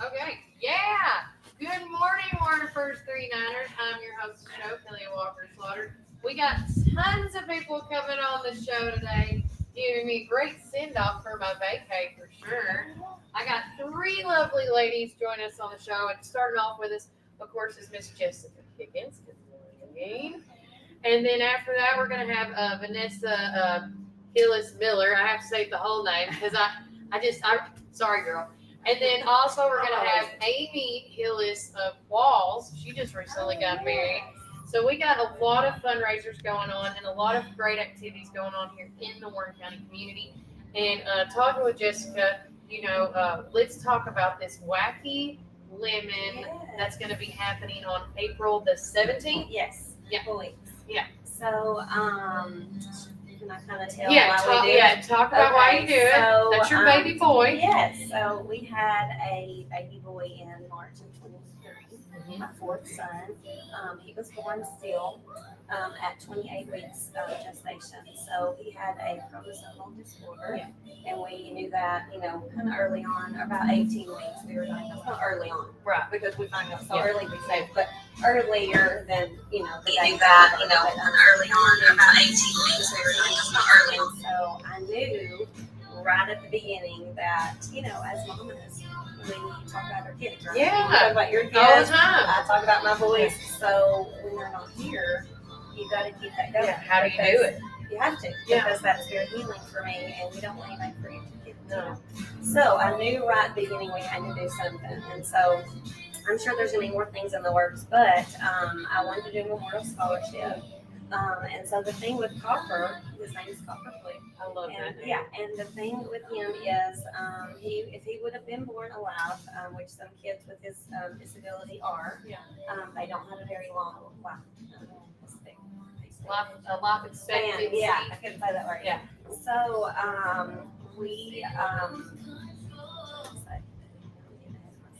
Okay, yeah. Good morning, Waterford's 39ers. I'm your host of the show, Kelly Walker Slaughter. We got tons of people coming on the show today, giving me a great send off for my vacay for sure. I got three lovely ladies joining us on the show, and starting off with us, of course, is Miss Jessica Higgins. Good morning. And then after that, we're going to have Vanessa Hillis Miller. I have to say the whole name because sorry, girl. And then also we're going to have Amy Hillis of Walls. She just recently got married. So we got a lot of fundraisers going on and a lot of great activities going on here in the Warren County community. And talking with Jessica, let's talk about this wacky lemon that's going to be happening on April the 17th. Yes. Yeah. Boys. Yeah. So, can I kind of tell Yeah, why we do it? talk about why you do it. So, That's your baby boy. Yes. So we had a baby boy in March of 23, my fourth son. He was born still at 28 weeks of gestation. So he had a chromosomal disorder. Yeah. And we knew that, kind of early on, about 18 weeks, we were diagnosed. Not early on, Right. because we found out so Yeah. early we said, but earlier than, the We day knew that, but, early on, about 18 weeks, we were diagnosed not early. and so I knew right at the beginning that, as mamas, we talk about our kids, right? Yeah. You talk about your kids. All the time. I talk about my boys. So when they're not here, you got to keep that going. Yeah, how do you do it? You have to, Yeah. because that's very healing for me, and you don't want anybody for your kids. No. So I knew right at the beginning we had to do something, and so I'm sure there's going to be more things in the works, but I wanted to do a memorial scholarship. And so the thing with Copper, his name is Copper Flip. I love And that. yeah, and the thing with him is, if he would have been born alive, which some kids with his disability are, Yeah. they don't have a very long life. Life expectancy. Yeah, I couldn't say that right. Yeah. So we.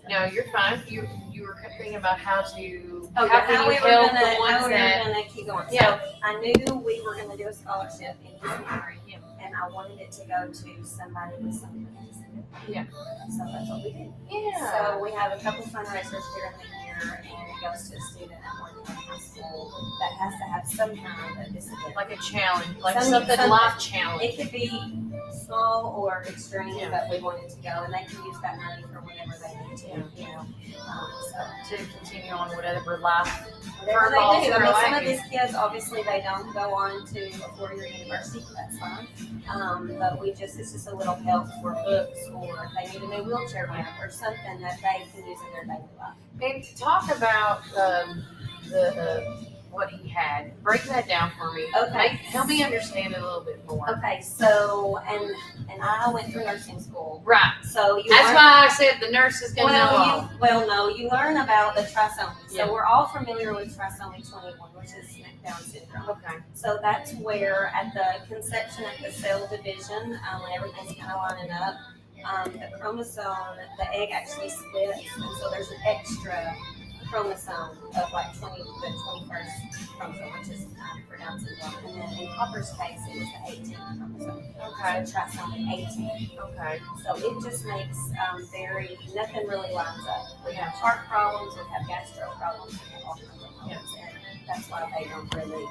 No, you're fine. You were thinking about how to Oh, how yeah, can how you we were help gonna, the ones how we were that gonna keep going. Yeah. So I knew we were gonna do a scholarship in his memory, Yeah. and I wanted it to go to somebody with some disability. Yeah. So that's what we did. Yeah. So we have a couple fundraisers during the year, and it goes to a student at Warren County High School that has to have some kind of disability. Like a challenge, like Something- something life challenge. It could be small or extreme, Yeah. but we wanted to go, and they can use that money for whenever they need to. So To continue on whatever life. whatever they Curveballs do. I throw mean, at some of you. these kids obviously they don't go on to a four-year university. That's fine. But it's just a little help for books, or if they need a new wheelchair ramp or something that they can use in their daily life. And to talk about what he had. Break that down for me. Okay. Help me understand it a little bit more. Okay, so and I went through nursing school. Right. So you That's learn- why I said the nurse is going to know all. No, you learn about the trisomy. So Yeah. we're all familiar with trisomy 21, which is Down syndrome. Okay. So that's where at the conception, at the cell division, when everything's kind of lining up, the chromosome, the egg actually splits, and so there's an extra chromosome of like the 21st chromosome, which is for Down syndrome. And then in Copper's case, it was the 18th chromosome. Okay. So trisomy 18. Okay. So it just makes nothing really lines up. We have heart problems, we have gastro problems, we have all kinds of problems. And that's why they don't really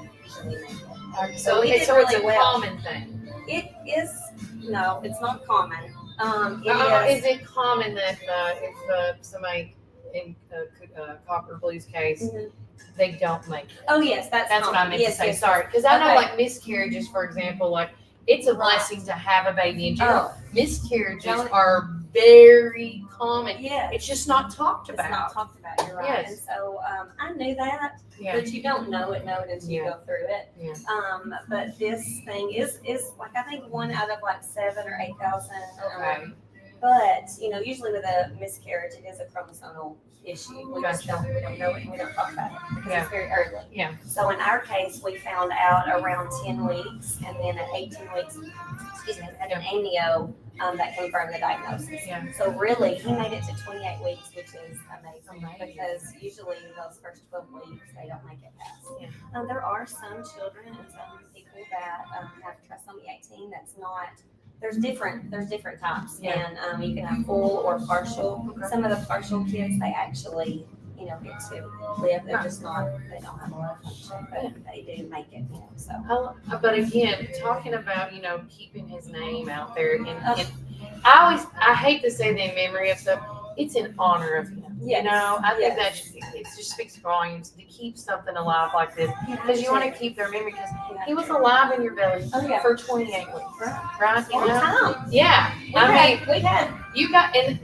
make it. So we did so it's really a well. common thing. It is, no, it's not common. Is it common that if somebody in Copper Blue's case, Mhm. they don't make it? Oh, yes, that's That's what I common. meant Yes, to say. yes, Sorry, because I know Okay. like miscarriages, for example, like it's a Right. blessing to have a baby in general. Oh, Miscarriages Don't- are very common. yeah. It's just not talked It's not about. talked about, you're right. Yes. And so I knew that, Yeah. but you don't know it until you Yeah. go through it. Yeah. But this thing is like, I think 1 out of like 7 or 8,000. Okay. But, usually with a miscarriage, it is a chromosomal issue. We just Gotcha. we don't know it, and we don't talk about it because Yeah. it's very early. Yeah. So in our case, we found out around 10 weeks, and then at 18 weeks, at an amnio that confirmed the diagnosis. Yeah. So really, he made it to 28 weeks, which is amazing, Amazing. because usually those first 12 weeks, they don't make it past. Yeah. There are some children and some people that have trisomy 18 that's not there's different types, Yeah. and you can have full or partial. Okay. Some of the partial kids, they actually, get to live. They're just not, they don't have a lot of function, but they do make it. So But again, talking about, keeping his name out there, and I hate to say the in memory of stuff, it's in honor of him. Yes. I think Yes. it just speaks volumes to keep something alive like this, because you want to keep their memory, because Yeah. he was alive in your belly Oh, yeah. for 28 weeks, right? Long time. Yeah. We had. You got, and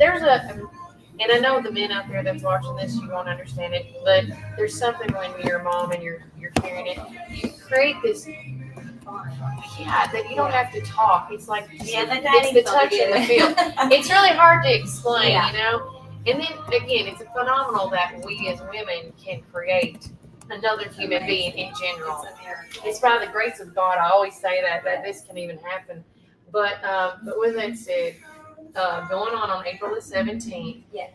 and I know the men out there that's watching this, you won't understand it, but there's something when you're a mom and you're carrying it, you create this, that you don't have to talk. It's like, Yeah, it's the touch and the feel. It's really hard to explain, Yeah. And then again, it's phenomenal that we as women can create another human being in general. It's by the grace of God. I always say that this can even happen. But with that said, going on April the 17th, Yes.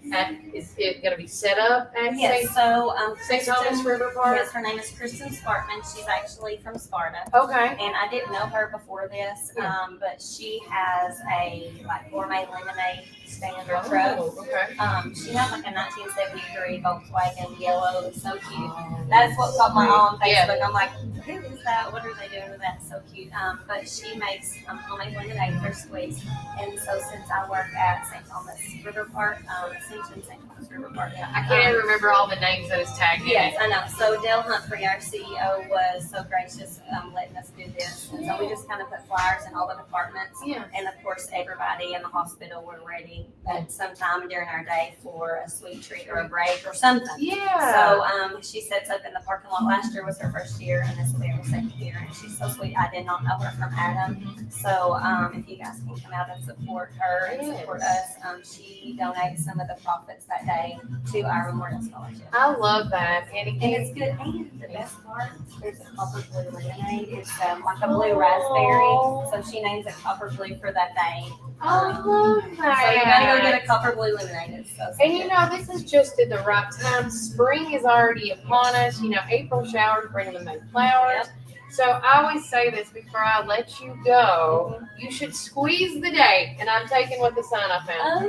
Is it going to be set up at Yes. So St. Thomas River Park? Yes, her name is Kristen Spartman. She's actually from Sparta. Okay. And I didn't know her before this, Yeah. but she has a gourmet lemonade stand or truck. Oh, okay. She has a 1973 Volkswagen yellow. It's so cute. That's what caught my eye on Facebook. Yeah. I'm like, who is that? What are they doing with that? So cute. But she makes homemade lemonade for squeeze. And so since I work at St. Thomas River Park, Ascension St. Thomas River Park. I can't even remember all the names that is tagged in Yes, it. I know. So Dale Humphrey, our CEO, was so gracious letting us do this. And so we just kind of put flyers in all the departments. Yeah. And of course, everybody in the hospital were ready at some time during our day for a sweet treat or a break or something. Yeah. So she sets up in the parking lot. Last year was her first year, and this will be her second year. And she's so sweet. I did not know her from Adam. So if you guys can come out and support her and support us, she donates some of the profits that day to our Memorial Scholarship. I love that. And And again, it's good. And the best part, there's a copper blue lemonade. It's like a blue raspberry. So she names it copper blue for that day. I love So that. you gotta go get a copper blue lemonade. It's so And this is just at the right time. Spring is already upon us. April showers bring the May flowers. So I always say this before I let you go. You should squeeze the date. And I'm taking what the sign I found. Oh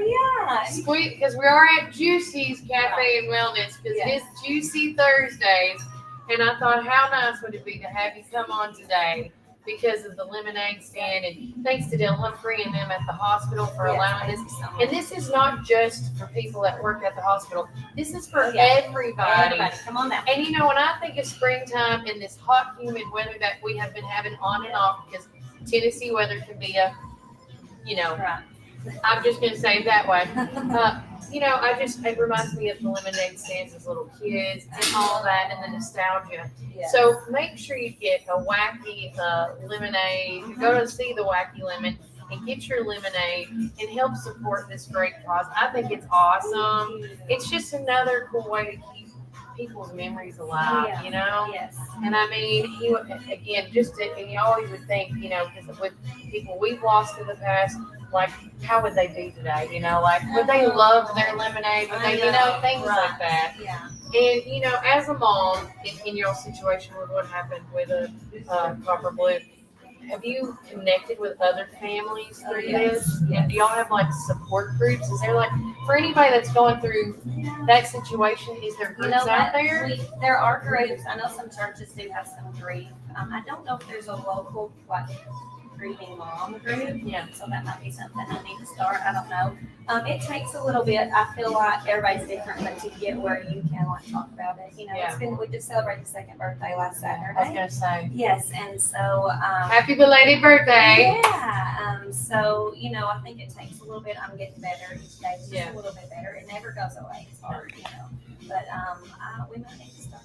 yeah. Squeeze, because we are at Juicy's Cafe and Wellness, because Yes. it's Juicy Thursdays. And I thought, how nice would it be to have you come on today because of the lemonade stand. And thanks to Dale Humphrey and them at the hospital for allowing this. And this is not just for people that work at the hospital. This is for everybody. Come on now. And when I think of springtime and this hot, humid weather that we have been having on and off, because Tennessee weather can be Right. I'm just going to say it that way. It reminds me of the lemonade stands as little kids and all that and the nostalgia. Yeah. So make sure you get a wacky lemonade. Go to see the Wacky Lemon and get your lemonade and help support this great cause. I think it's awesome. It's just another cool way to keep people's memories alive, Yes. And I mean, and you always would think, because with people we've lost in the past, like, how would they be today? Would they love their lemonade? Would they, things like that. Yeah. And, as a mom, in your situation with what happened with Copper Blue, have you connected with other families through this? And do y'all have, support groups? Is there, for anybody that's going through that situation, is there groups out there? There are groups. I know some churches do have some grief. I don't know if there's a local, grieving mom group. Yeah. So that might be something I need to start. I don't know. It takes a little bit. I feel like everybody's different, but to get where you can talk about it, we just celebrated the second birthday last Saturday. I was gonna say. Yes, and so Happy belated birthday. Yeah. So I think it takes a little bit. I'm getting better each day, just a little bit better. It never goes away. It's hard, But we might need to start.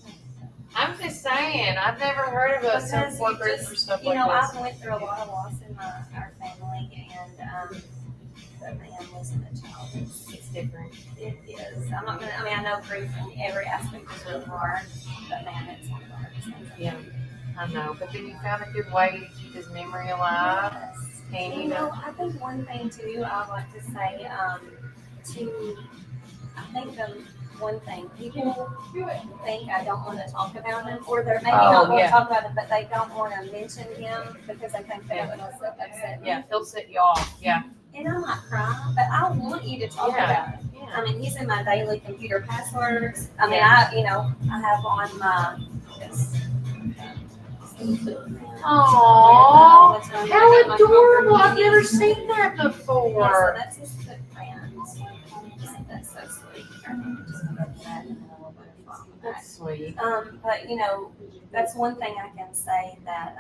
I'm just saying, I've never heard of a support group for stuff like this. I went through a lot of loss in our family, and the man losing a child, It's different. it is. I'm not gonna. I know grief in every aspect is really hard, but man, it's one of the hardest things. Yeah, I know. But then you found a good way to keep his memory alive. Yes. And I think one thing too, I'd like to say, I think one thing. People think I don't want to talk about him, or they're maybe Oh, not want yeah. to talk about him, but they don't want to mention him because they think that will upset me. Yeah, he'll set you off. Yeah. And I'm not crying, but I want you to talk Yeah. about it. Yeah. I mean, he's in my daily computer passwords. I mean, Yeah. I have on my. Aww, how adorable! I've never seen that So before. that's his footprint. That's so sweet. That's sweet. But that's one thing I can say that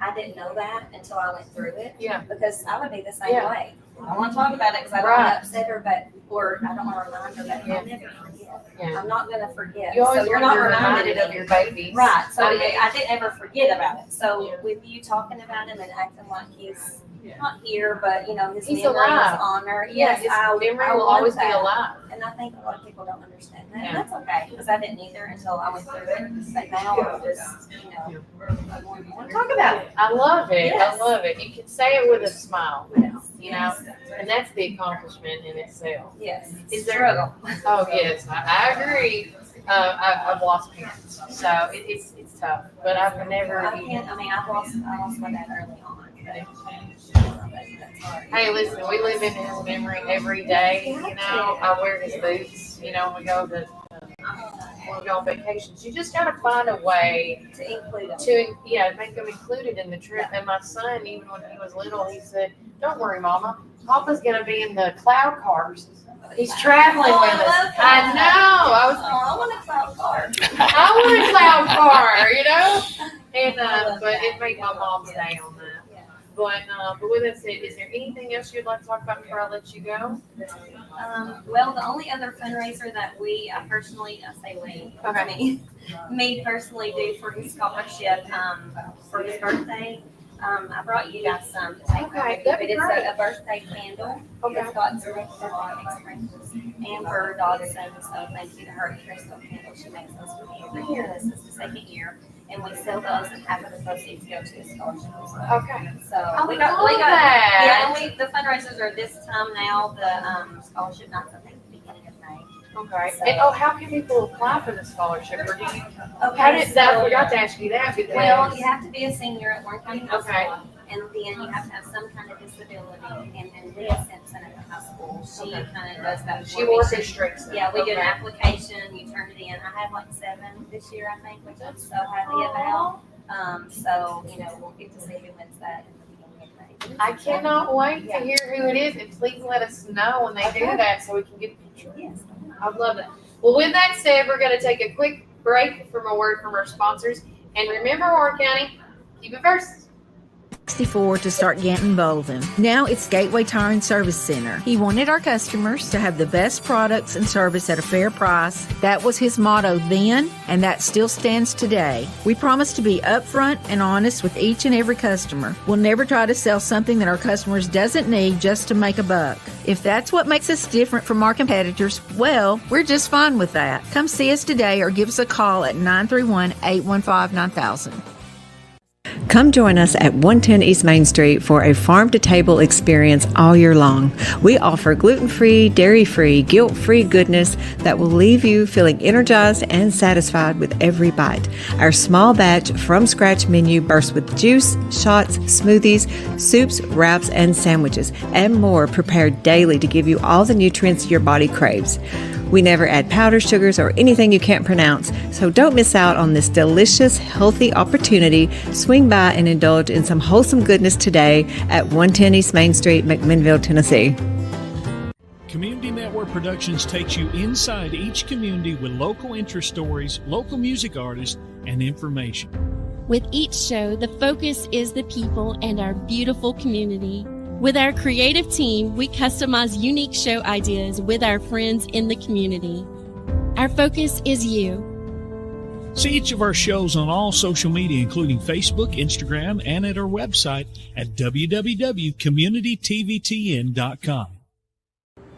I didn't know that until I went through it. Yeah. Because I would be the same Yeah. way. I want to talk about it because I don't Right. want to upset her, or I don't want to remind her that Yeah. I'll never forget. Yeah. I'm not going to forget. You always so you're want not to be reminded reminded of your babies. Right. So I mean, I didn't ever forget about it. So Yeah. with you talking about him and acting like he's not here, but his He's memory alive. is honored. Yeah, Yes, his I memory I will want always be that. alive. And I think a lot of people don't understand that. Yeah. And that's okay, because I didn't either until I went through it. But now I'm just, I want to talk about it. I love it. Yes. I love it. You can say it with a smile, you know, Yes. and that's the accomplishment in itself. Yes. Is there- Struggle. Oh yes, I agree. I've lost parents, so it's tough. But I've never. I mean, I lost my dad early on. But that's hard. Hey, listen, we live in his memory every day. You know, I wear his boots. You know, when we go on vacations. You just got to find a way To include them. to make them included in the trip. And my son, even when he was little, he said, "Don't worry, Mama, Papa's gonna be in the cloud cars. He's traveling Oh, with I us." love I that. know. I want a cloud car. I want a cloud car, And but it made my mom's day on that. Yeah. But with that said, is there anything else you'd like to talk about before I let you go? Well, the only other fundraiser that me personally do for his scholarship, for his birthday, I brought you guys some to take Okay, home with you, that'd but be it's great. a birthday candle. Okay. It's got some extras. Amber Dodson, so thank you to her crystal candle. She makes those for me every year. This is the second year. And we sell those and half of the proceeds go to a scholarship as well. Okay. So I we love got that. yeah, and the fundraisers are this time now. The scholarship nights I think the beginning of May. Okay. So- And how can people apply for the scholarship? Or do you? Okay, How did that? I so- forgot to ask you that. Because, Well, you have to be a senior at Warren County High Okay. School, and then you have to have some kind of disability. And then Leah Simpson at the high school, she Okay. kind of does that. She for me. orchestrates it. Yeah, we do an Okay. application. You turn it in. I had like 7 this year, I think, which I'm so happy about. So we'll get to see who wins that in the beginning of May. I cannot wait to hear who it is, and please let us know when they do Okay. that so we can get a picture. Yes. I love that. Well, with that said, we're going to take a quick break from a word from our sponsors. And remember, Warren County, keep it first. 64 to start Ganton Bolden. Now it's Gateway Tire and Service Center. He wanted our customers to have the best products and service at a fair price. That was his motto then, and that still stands today. We promise to be upfront and honest with each and every customer. We'll never try to sell something that our customers doesn't need just to make a buck. If that's what makes us different from our competitors, well, we're just fine with that. Come see us today or give us a call at 931-815-9000. Come join us at 110 East Main Street for a farm-to-table experience all year long. We offer gluten-free, dairy-free, guilt-free goodness that will leave you feeling energized and satisfied with every bite. Our small batch from-scratch menu bursts with juice, shots, smoothies, soups, wraps, and sandwiches, and more prepared daily to give you all the nutrients your body craves. We never add powdered sugars or anything you can't pronounce, so don't miss out on this delicious, healthy opportunity. Swing by and indulge in some wholesome goodness today at 110 East Main Street, McMinnville, Tennessee. Community Network Productions takes you inside each community with local interest stories, local music artists, and information. With each show, the focus is the people and our beautiful community. With our creative team, we customize unique show ideas with our friends in the community. Our focus is you. See each of our shows on all social media, including Facebook, Instagram, and at our website at www.communitytvtn.com.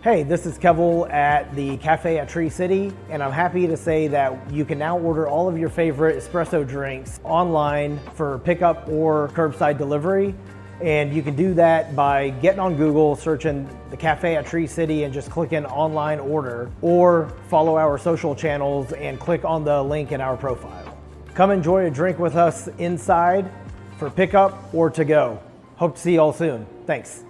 Hey, this is Kevel at the Cafe at Tree City, and I'm happy to say that you can now order all of your favorite espresso drinks online for pickup or curbside delivery. And you can do that by getting on Google, searching the Cafe at Tree City and just clicking online order, or follow our social channels and click on the link in our profile. Come enjoy a drink with us inside for pickup or to go. Hope to see you all soon. Thanks.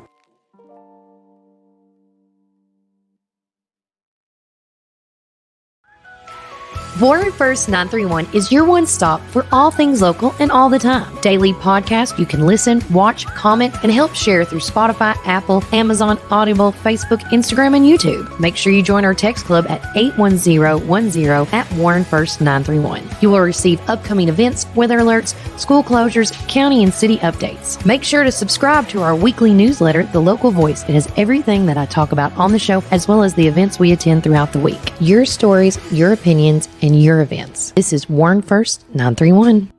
Warren First 931 is your one stop for all things local and all the time. Daily podcast you can listen, watch, comment, and help share through Spotify, Apple, Amazon, Audible, Facebook, Instagram, and YouTube. Make sure you join our text club at 81010 at Warren First 931. You will receive upcoming events, weather alerts, school closures, county and city updates. Make sure to subscribe to our weekly newsletter, The Local Voice. It has everything that I talk about on the show, as well as the events we attend throughout the week. Your stories, your opinions, and your events. This is Warren First 931.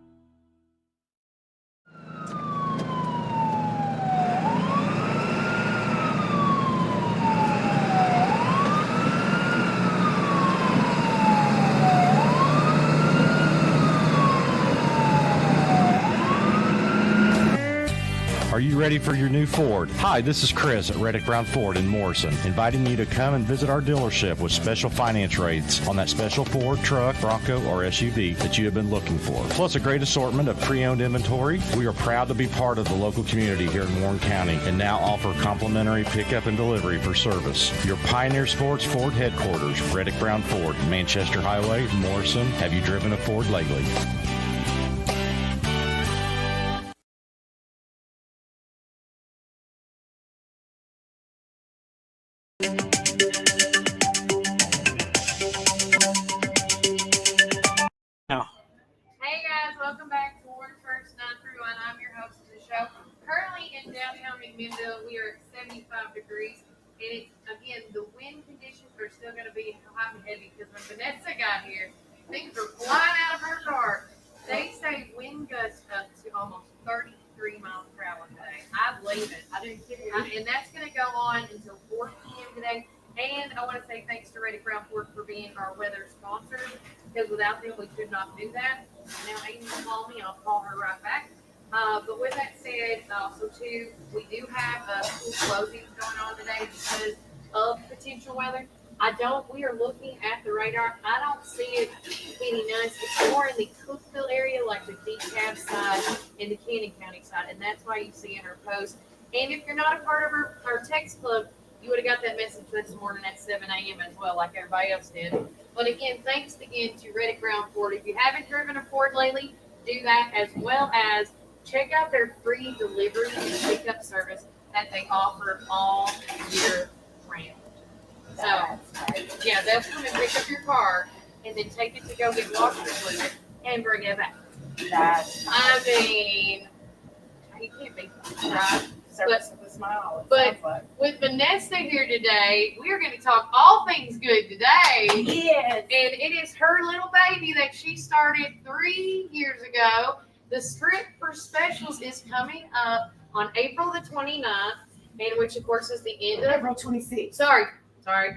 Are you ready for your new Ford? Hi, this is Chris at Reddick Brown Ford in Morrison, inviting you to come and visit our dealership with special finance rates on that special Ford truck, Bronco, or SUV that you have been looking for. Plus a great assortment of pre-owned inventory. We are proud to be part of the local community here in Warren County and now offer complimentary pickup and delivery for service. Your Pioneer Sports Ford headquarters, Reddick Brown Ford, Manchester Highway, Morrison. Have you driven a Ford lately? Hey guys, welcome back to Warren First 931. I'm your host of the show. Currently in downtown McMinnville, we are at 75 degrees. And again, the wind conditions are still going to be hot and heavy because when Vanessa got here, things were flying out of her car. They say wind gusts up to almost 33 miles per hour today. I believe it. I didn't kid you. And that's going to go on until 4 p.m. today. And I want to say thanks to Reddick Brown Ford for being our weather sponsor, because without them, we could not do that. Now, Amy will call me. I'll call her right back. But with that said, also, too, we do have school closings going on today because of potential weather. We are looking at the radar. I don't see it any nice. It's more in the Cookville area, like the DeKalb side and the Cannon County side. And that's why you see in our post. And if you're not a part of our text club, you would have got that message this morning at 7 a.m. as well, like everybody else did. But again, thanks again to Reddick Brown Ford. If you haven't driven a Ford lately, do that, as well as check out their free delivery and pickup service that they offer all year round. So, yeah, they'll come and pick up your car and then take it to go get washed with it and bring it back. I mean, you can't beat that, right? But with Vanessa here today, we are going to talk all things good today. Yes. And it is her little baby that she started 3 years ago. The Script for Specials is coming up on April the 29th, and which, of course, is the end of April 26th. Sorry,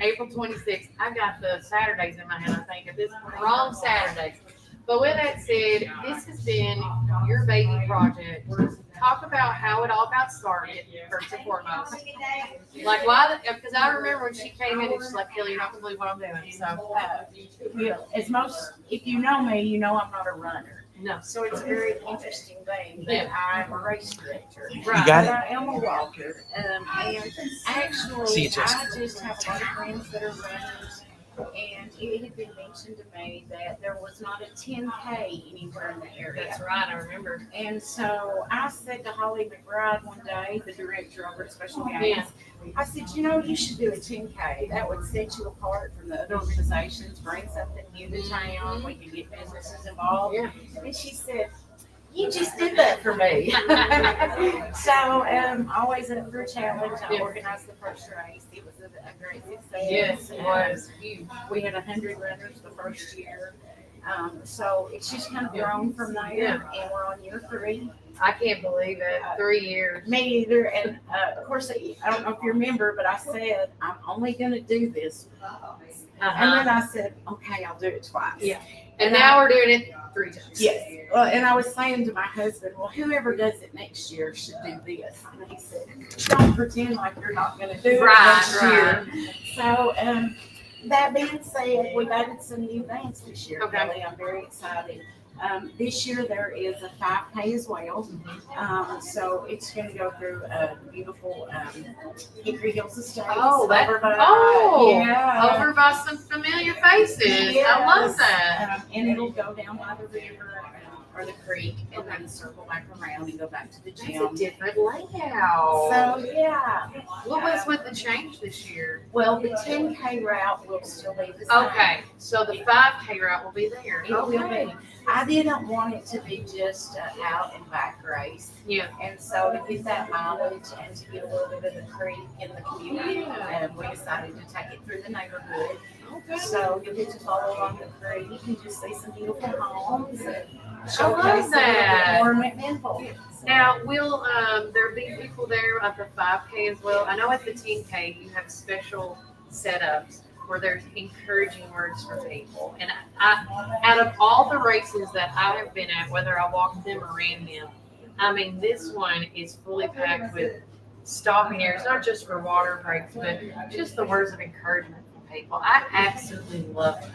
April 26th. I've got the Saturdays in my head, I think, at this point. Wrong Saturdays. But with that said, this has been your baby project. Talk about how it all got started, first and foremost. Like, why? Because I remember when she came in, and she's like, Kelly, you're not going to believe what I'm doing. So, if you know me, you know I'm not a runner. no. So it's a very interesting thing that I'm a race director. Right. You got it? I am a walker. And actually, See you, Jess. I just have a lot of friends that are runners. And it had been mentioned to me that there was not a 10K anywhere in the area. That's right, I remember. And so I said to Holly McBride one day, the director over at Special Games, I said, you should do a 10K. That would set you apart from the other organizations, bring something new to town. We can get businesses involved. Yeah. And she said, you just did that for me. So always up for a challenge. I organized the first race. It was a great success. Yes, it was huge. We had 100 runners the first year. So it's just kind of grown from there, and we're on year 3. I can't believe it. 3 years. Me either. And of course, I don't know if you remember, but I said I'm only going to do this And then I said, okay, I'll do it twice. Yeah. And now we're doing it 3 times. Yes. Well, and I was saying to my husband, well, whoever does it next year should do this. And he said, don't pretend like you're not going to do it next year. So, that being said, we've added some new bands this year, Kelly. I'm very excited. This year there is a 5K as well. So it's going to go through a beautiful Hickory Hills Estate. Over by some familiar faces. Yes. I love that. And it'll go down by the river or the creek and then circle back around and go back to the gym. It's a different layout. So, yeah. What was with the change this year? Well, the 10K route will still be the same. Okay, so the 5K route will be there. It will be. I didn't want it to be just an out and back race. Yeah. And so to get that mileage and to get a little bit of the creek in the community, we decided to take it through the neighborhood. Okay. So you'll get to follow along the creek and just see some beautiful homes and showcase that. More McMinnville. Now, will there be people there at the 5K as well? I know at the 10K you have special setups where there's encouraging words for people. And I out of all the races that I have been at, whether I walked them or ran them, I mean, this one is fully packed with stopping areas, not just for water breaks, but just the words of encouragement from people. I absolutely love it.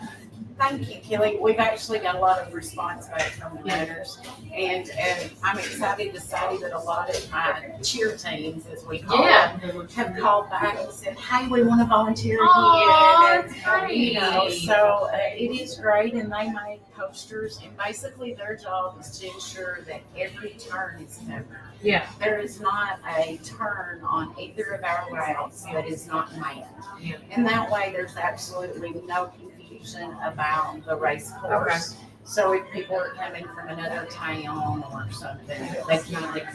Thank you, Kelly. We've actually got a lot of response back from the runners, and I'm excited to say that a lot of my cheer teams, as we call them, have called back and said, "Hey, we want to volunteer again." So it is great, and they make posters, and basically their job is to ensure that every turn is covered. Yeah. There is not a turn on either of our routes that is not manned, and that way there's absolutely no confusion about the race course. Okay. So if people are coming from another town or something, they can't get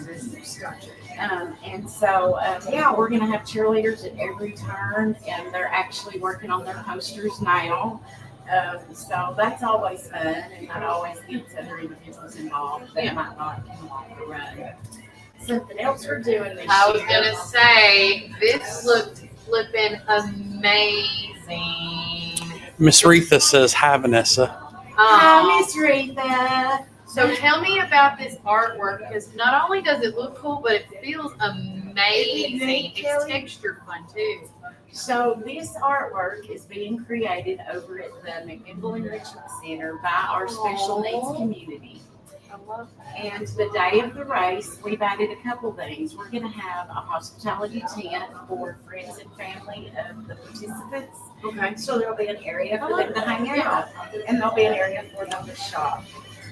and so, we're going to have cheerleaders at every turn, and they're actually working on their posters now. So that's always fun, and that always gets other individuals involved that might not come off the run. Something else we're doing this year. I was going to say, this looked flipping amazing. Miss Retha says, hi, Vanessa. Hi, Miss Retha. So tell me about this artwork, because not only does it look cool, but it feels amazing. It's texture fun, too. So this artwork is being created over at the McMinnville Enrichment Center by our special needs community. And the day of the race, we've added a couple things. We're going to have a hospitality tent for friends and family of the participants. Okay. So there'll be an area for them to hang out, and there'll be an area for them to shop.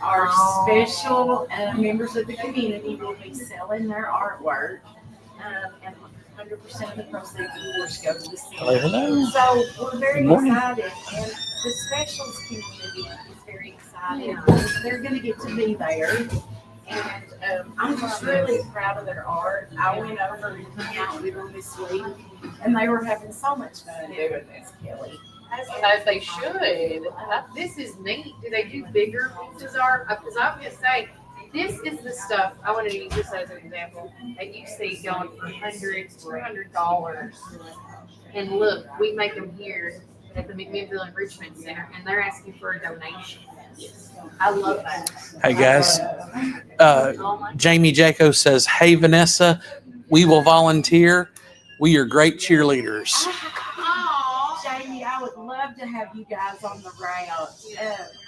Our special members of the community will be selling their artwork, and 100% of the proceeds, of course, go to the city. Hello. So we're very excited, and the specials community is very excited. They're going to get to be there, and I'm just really proud of their art. I went over and hung out with them this week, and they were having so much fun doing this, Kelly. As they should. This is neat. Do they do bigger pieces of art? Because I was going to say, this is the stuff, I wanted to use this as an example, that you see going for $100, $200. And look, we make them here at the McMinnville Enrichment Center, and they're asking for a donation. I love that. Hey, guys. Jamie Jacko says, hey, Vanessa, we will volunteer. We are great cheerleaders. Jamie, I would love to have you guys on the route.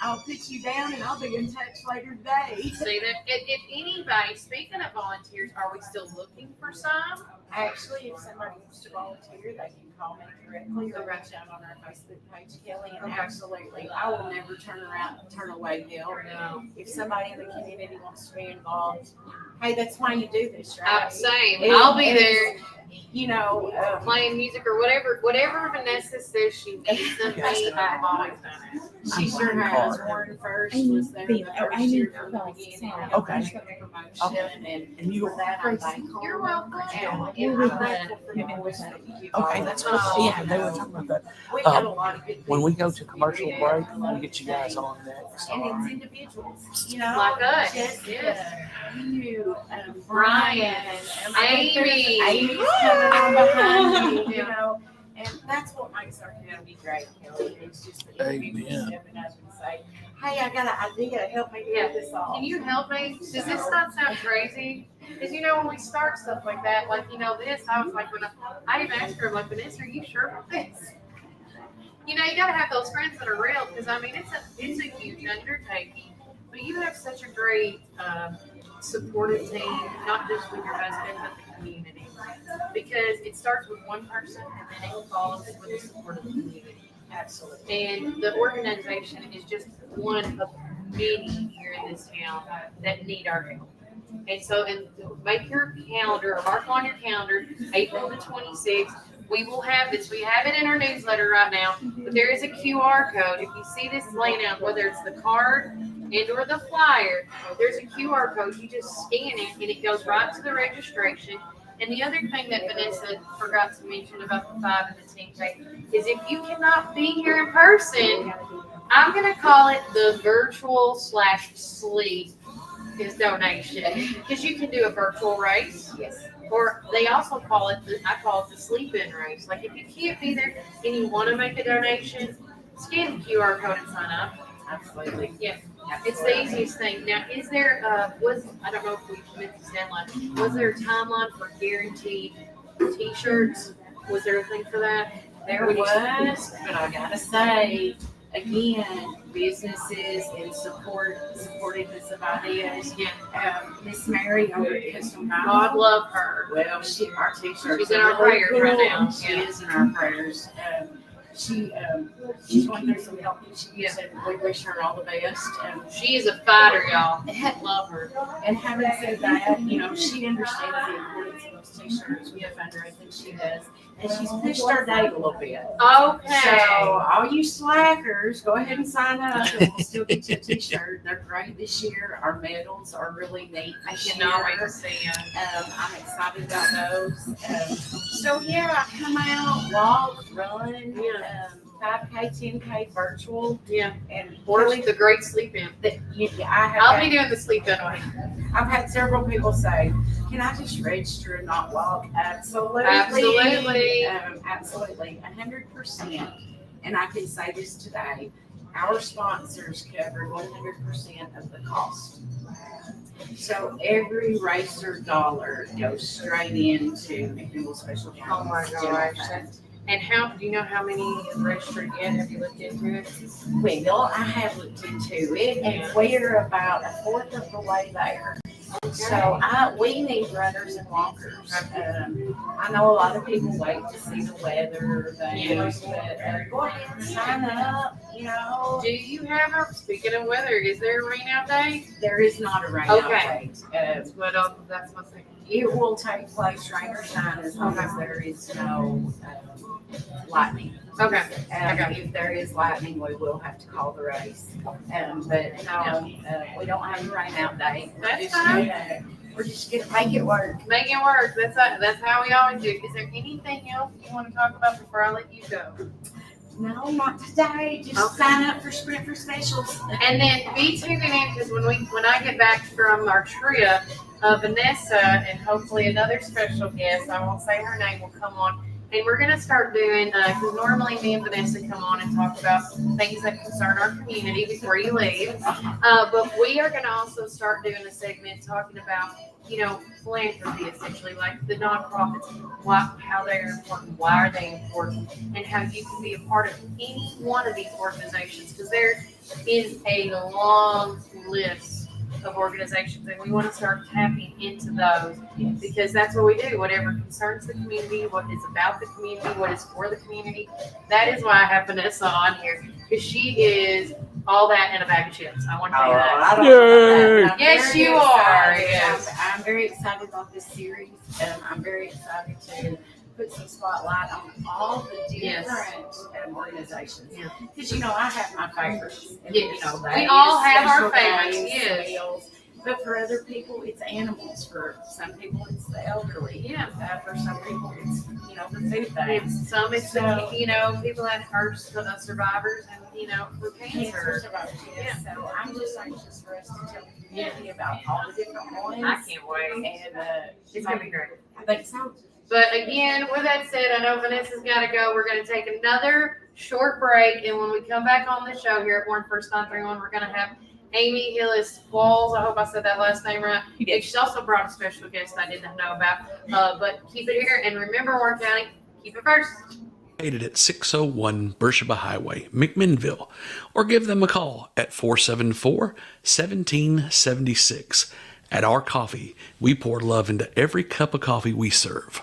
I'll put you down, and I'll be in touch later today. See that? If anybody, speaking of volunteers, are we still looking for some? Actually, if somebody wants to volunteer, they can call me directly or reach out on our Facebook page, Kelly. And absolutely, I will never turn away help. No. If somebody in the community wants to be involved, hey, that's why you do this, right? Same. I'll be there. You know, playing music or whatever Vanessa says she needs of me, I've always done it. She sure has. Warren First was there the first year from the beginning. Okay. Promotion, and you were that. You're welcome. Okay, that's cool. Yeah, they were talking about that. We've got a lot of good When we go to commercial break, we'll get you guys on next. and it's individuals, you know, Like us. Jessica, you, Brian, and Amy. Amy's coming on behind you, you know, and that's what makes our county great, Kelly. It's just the individuals Amen. stepping up and say, hey, I got an idea, help me pull this off. Can you help me? Does this not sound crazy? Because when we start stuff like that, like this, I was like, when I even asked her, I'm like, Vanessa, are you sure about this? You gotta have those friends that are real, because it's a huge undertaking. But you have such a great supportive team, not just with your husband, but the community. Because it starts with one person and then it follows with the support of the community. Absolutely. And the organization is just one of many here in this town that need our help. And so make your calendar, or mark on your calendar, April the 26th. We will have this. We have it in our newsletter right now, but there is a QR code. If you see this laying out, whether it's the card and or the flyer, there's a QR code. You just scan it and it goes right to the registration. And the other thing that Vanessa forgot to mention about the 5 and the 10K is if you cannot be here in person, I'm going to call it the virtual /sleep is donation, because you can do a virtual race. Yes. Or they also call it, I call it the sleep-in race. Like if you can't be there and you want to make a donation, scan the QR code and sign up. Absolutely. Yeah. It's the easiest thing. Now, is there, I don't know if we meant this deadline, was there a timeline for guaranteed t-shirts? Was there a thing for that? There was, but I gotta say, again, businesses and supportiveness of ideas. Miss Mary over at Custom Vinyl. God love her. Well, our t-shirts. She's in our prayers right now. She is in our prayers. She's going through some health issues, and we wish her all the best. She is a fighter, y'all. Love her. And having said that, she understands the importance of those t-shirts. We have fundraising she does, and she's pushed our date a little bit. Okay. So all you slackers, go ahead and sign up, and we'll still get you a t-shirt. They're great this year. Our medals are really neat. I cannot wait to see them. I'm excited about those. So I come out, walk, run. 5K, 10K virtual. Yeah. And Or the great sleep-in. I'll be doing the sleep-in one. I've had several people say, can I just register and not walk? Absolutely. Absolutely. Absolutely. 100%. And I can say this today, our sponsors cover 100% of the cost. So every racer dollar goes straight into McDougal Special Funds. Oh my gosh. And do you know how many is registered yet? Have you looked into it? Well, I have looked into it, and we're about a fourth of the way there. Okay. So we need runners and walkers. I know a lot of people wait to see the weather, but go ahead and sign up. Do you have speaking of weather, is there a rain out day? There is not a rain out Okay. date. That's my second. It will take place rain or shine as long as there is no lightning. Okay. If there is lightning, we will have to call the race. But no, we don't have a rain out day. That's fine. We're just gonna make it work. Make it work. That's how we always do. Is there anything else you want to talk about before I let you go? No, not today. Just sign up for Sprint for Specials. And then be tuning in, because when I get back from our trip, Vanessa and hopefully another special guest, I won't say her name, will come on. And we're going to start doing, because normally me and Vanessa come on and talk about things that concern our community before you leave. But we are going to also start doing a segment talking about, philanthropy, essentially, like the nonprofits, how they're important, why are they important, and how you can be a part of any one of these organizations. Because there is a long list of organizations, and we want to start tapping into those, because that's what we do. Whatever concerns the community, what is about the community, what is for the community. That is why I have Vanessa on here, because she is all that and a bag of chips. I want to tell you that. Yay! Yes, you are. Yes. I'm very excited about this series. I'm very excited to put some spotlight on all the different organizations. Because, I have my favorites. And, we all have our favorites. Days, yes. Meals. But for other people, it's animals. For some people, it's the elderly. Yeah. For some people, it's, the food things. Some it's people that are survivors, and for cancer. Survivors. Yeah. So I'm just anxious for us to tell the community about all the different ones. I can't wait. And it's gonna be great. I think so. But again, with that said, I know Vanessa's got to go. We're going to take another short break. And when we come back on the show here at Warren First 931, we're going to have Amy Hillis Walls. I hope I said that last name right. She's also brought a special guest I didn't know about. But keep it here. And remember, Warren County, keep it first. Located at 601 Beersheba Highway, McMinnville, or give them a call at 474-1776. At Our Coffee, we pour love into every cup of coffee we serve.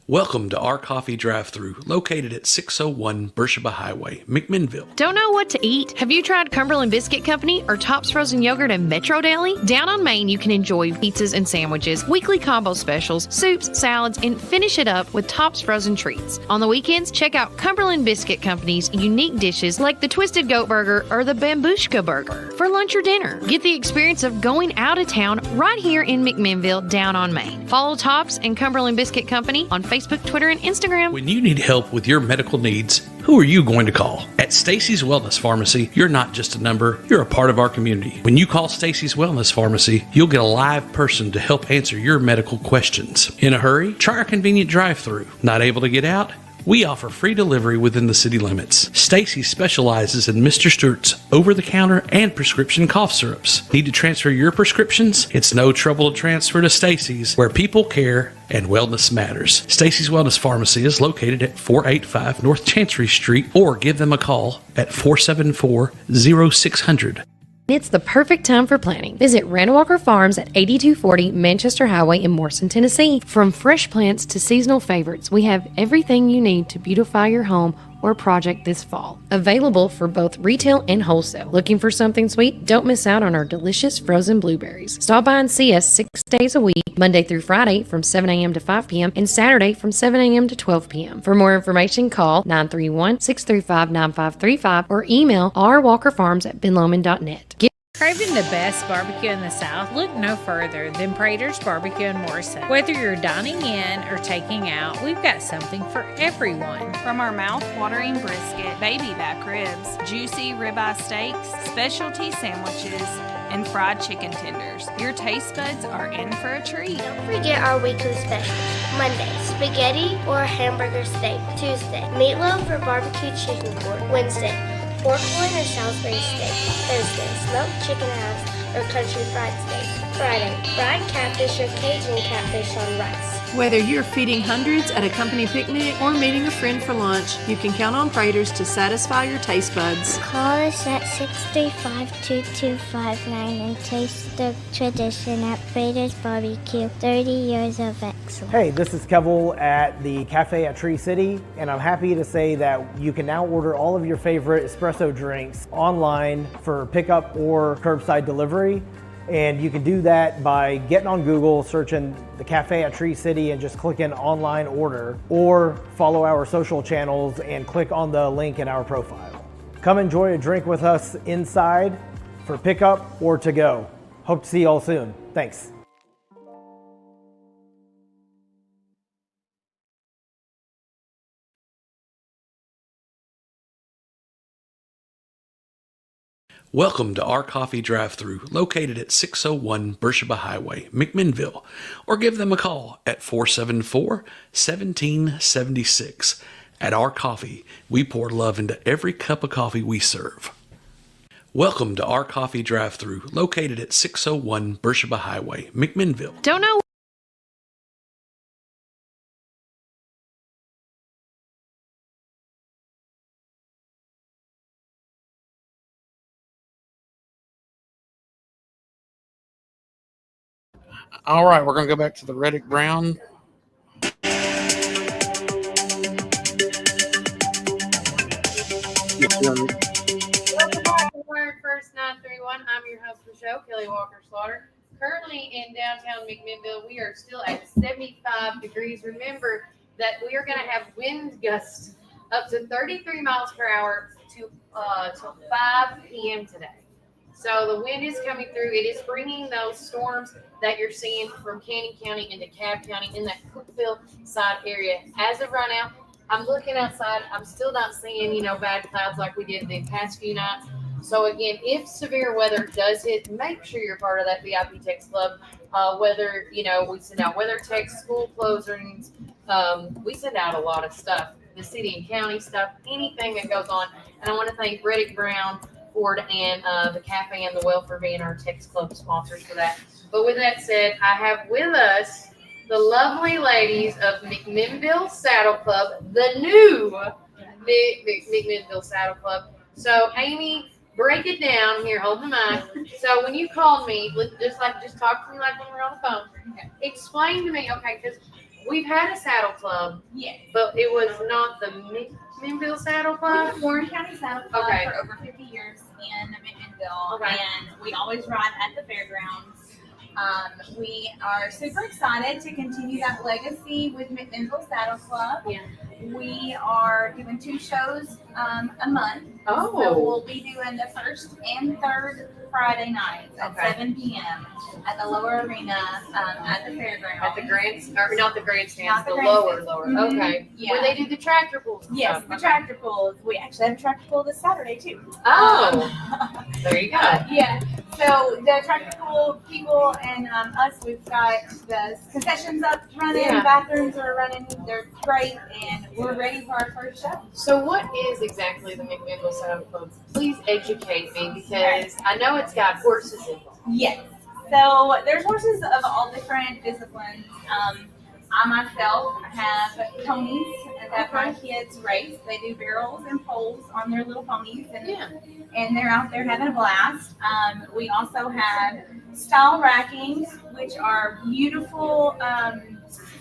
Welcome to Our Coffee Drive-Thru, located at 601 Beersheba Highway, McMinnville. Don't know what to eat? Have you tried Cumberland Biscuit Company or Tops Frozen Yogurt and Metro Deli? Down on Main, you can enjoy pizzas and sandwiches, weekly combo specials, soups, salads, and finish it up with Tops Frozen Treats. On the weekends, check out Cumberland Biscuit Company's unique dishes like the Twisted Goat Burger or the Bambushka Burger. For lunch or dinner, get the experience of going out of town right here in McMinnville, down on Main. Follow Tops and Cumberland Biscuit Company on Facebook, Twitter, and Instagram. When you need help with your medical needs, who are you going to call? At Stacy's Wellness Pharmacy, you're not just a number, you're a part of our community. When you call Stacy's Wellness Pharmacy, you'll get a live person to help answer your medical questions. In a hurry? Try our convenient drive-thru. Not able to get out? We offer free delivery within the city limits. Stacy specializes in Mr. Stewart's over-the-counter and prescription cough syrups. Need to transfer your prescriptions? It's no trouble to transfer to Stacy's, where people care and wellness matters. Stacy's Wellness Pharmacy is located at 485 North Chancery Street, or give them a call at 474-0600. It's the perfect time for planting. Visit Randall Farms at 8240 Manchester Highway in Morrison, Tennessee. From fresh plants to seasonal favorites, we have everything you need to beautify your home or project this fall. Available for both retail and wholesale. Looking for something sweet? Don't miss out on our delicious frozen blueberries. Stop by and see us 6 days a week, Monday through Friday from 7 a.m. to 5 p.m. and Saturday from 7 a.m. to 12 p.m. For more information, call 931-635-9535 or email rwalkerfarms@benlomond.net. Craving the best barbecue in the South? Look no further than Prater's Barbecue in Morrison. Whether you're dining in or taking out, we've got something for everyone. From our mouth-watering brisket, baby back ribs, juicy ribeye steaks, specialty sandwiches, and fried chicken tenders, your taste buds are in for a treat. Don't forget our weekly specials. Monday, spaghetti or hamburger steak. Tuesday, meatloaf or barbecue chicken pork. Wednesday, pork loin or Salisbury steak. Thursday, smoked chicken halves or country fried steak. Friday, fried catfish or Cajun catfish on rice. Whether you're feeding hundreds at a company picnic or meeting a friend for lunch, you can count on Prater's to satisfy your taste buds. Call us at 635-2259 and taste the tradition at Prater's Barbecue. 30 years of excellence. Hey, this is Kevel at the Cafe at Tree City, and I'm happy to say that you can now order all of your favorite espresso drinks online for pickup or curbside delivery. And you can do that by getting on Google, searching the Cafe at Tree City and just clicking online order, or follow our social channels and click on the link in our profile. Come enjoy a drink with us inside for pickup or to go. Hope to see you all soon. Thanks. Welcome to Our Coffee Drive-Thru, located at 601 Beersheba Highway, McMinnville, or give them a call at 474-1776. At Our Coffee, we pour love into every cup of coffee we serve. Welcome to Our Coffee Drive-Thru, located at 601 Beersheba Highway, McMinnville. Don't know. All right, we're going to go back to the Reddick Brown. Welcome back to Warren First 931. I'm your host for the show, Kelly Walker Slaughter. Currently in downtown McMinnville, we are still at 75 degrees. Remember that we are going to have wind gusts up to 33 miles per hour till 5 p.m. today. So the wind is coming through. It is bringing those storms that you're seeing from Canyon County into Cobb County in that Cookeville side area. As of right now, I'm looking outside. I'm still not seeing, bad clouds like we did the past few nights. So again, if severe weather does hit, make sure you're part of that VIP Text Club. whether, we send out weather texts, school closings. We send out a lot of stuff, the city and county stuff, anything that goes on. And I want to thank Reddick Brown, Ford, and the Cafe and the Well for being our text club sponsors for that. But with that said, I have with us the lovely ladies of McMinnville Saddle Club, the new McMinnville Saddle Club. So, Amy, break it down. Here, hold the mic. So, when you called me, just talk to me like when we're on the phone. Okay. Explain to me, okay, because we've had a saddle club, Yes. but it was not the McMinnville Saddle We've Club. been Warren County Saddle Club Okay. for over 50 years in McMinnville, Okay. and we always ride at the fairgrounds. We are super excited to continue that legacy with McMinnville Saddle Club. Yeah. We are doing 2 shows a month. Oh. So we'll be doing the first and third Friday nights at Okay. 7 p.m. at the Lower Arena at the fairgrounds. At the or not the grandstands, Not the the lower. grandstands. Mhm. Okay. Yeah. Where they do the tractor pulls. and Yes, stuff. the tractor pulls. We actually have a tractor pull this Saturday too. Oh. There you go. Yeah. So the tractor pull people and us, we've got the concessions up running, Yeah. bathrooms are running. They're great, and we're ready for our first show. So what is exactly the McMinnville Saddle Club? Please educate me because I know it's got horses involved. Yes. So there's horses of all different disciplines. I myself have ponies that my kids race. They do barrels and poles on their little ponies, and they're out there having a blast. We also have style racking, which are beautiful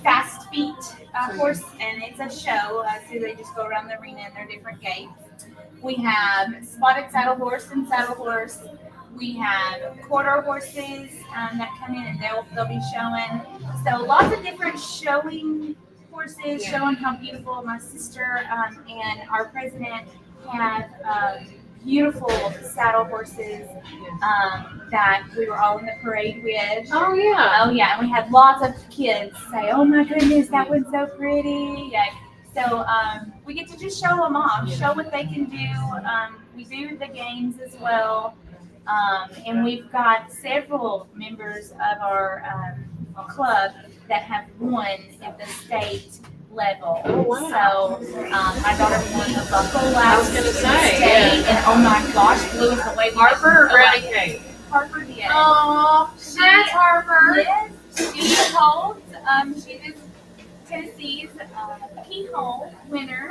fast feet horse, and it's a show. So they just go around the arena in their different gates. We have spotted saddle horse and saddle horse. We have quarter horses that come in and they'll be showing. So lots of different showing horses, showing how beautiful. My sister and our president have beautiful saddle horses that we were all in the parade with. Oh yeah. Oh yeah, and we had lots of kids say, "Oh my goodness, that one's so pretty." Yeah. So we get to just show them off, show what they can do. We do the games as well. And we've got several members of our club that have won at the state level. Oh, wow. So my daughter won the buckle last I was gonna say, state, yeah. and oh my gosh, blew us away. Harper or Brady Kate? Harper did. Oh, that's Harper. Yes, she holds. She is Tennessee's Keyhole winner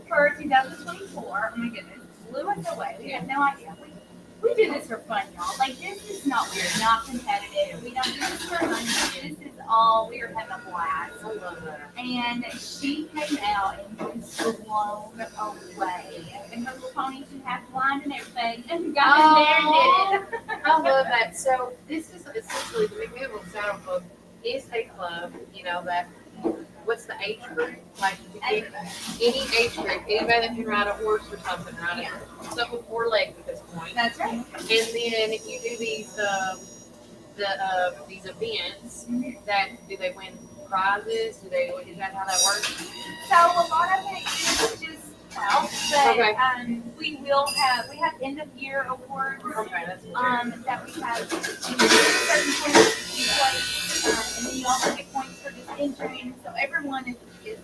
for 2024. Oh my goodness, blew us away. We had no idea. We do this for fun, y'all. Like, this is not weird, not competitive. We don't do this for money. This is all, we are having a blast. I love that. And she came out and was blown away. And her little pony, she had blind and everything. And got in there and did it. I love that. So this is essentially the McMinnville Saddle Club is a club, that what's the age group? Like any age group, anybody that can ride a horse or something, right? Yeah. Something with 4 legs at this point. That's right. And then if you do these events, that do they win prizes? Is that how that works? So a lot of it is just but Okay. we have end of year awards. Okay, that's that we have certain points to place, and then you also get points for just entering. So everyone is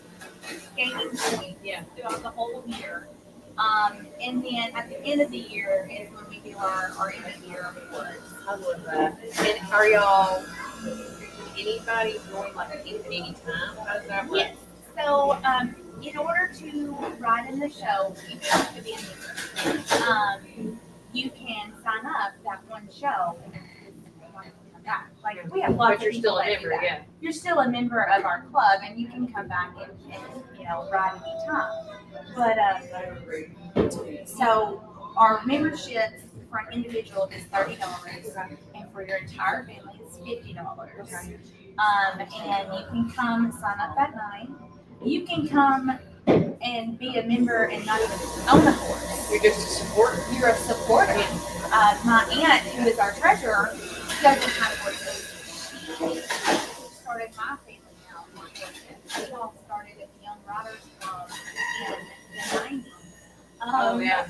gaining points throughout the whole year. And then at the end of the year is when we do our end of year awards. I love that. And are y'all anybody going like any time? How does that work? Yes. So in order to ride in the show, you have to be a member. You can sign up that one show. Like we have lots But you're of still people a that do member, that. yeah. You're still a member of our club, and you can come back and ride anytime. But so our membership for an individual is $30, and for your entire family it's $50. And you can come sign up that night. You can come and be a member and not even own a horse. You're just a supporter. You're a supporter. My aunt, who is our treasurer, doesn't have horses. She started my family now with horses. We all started at the Young Riders Club in the 90s. Oh, yeah.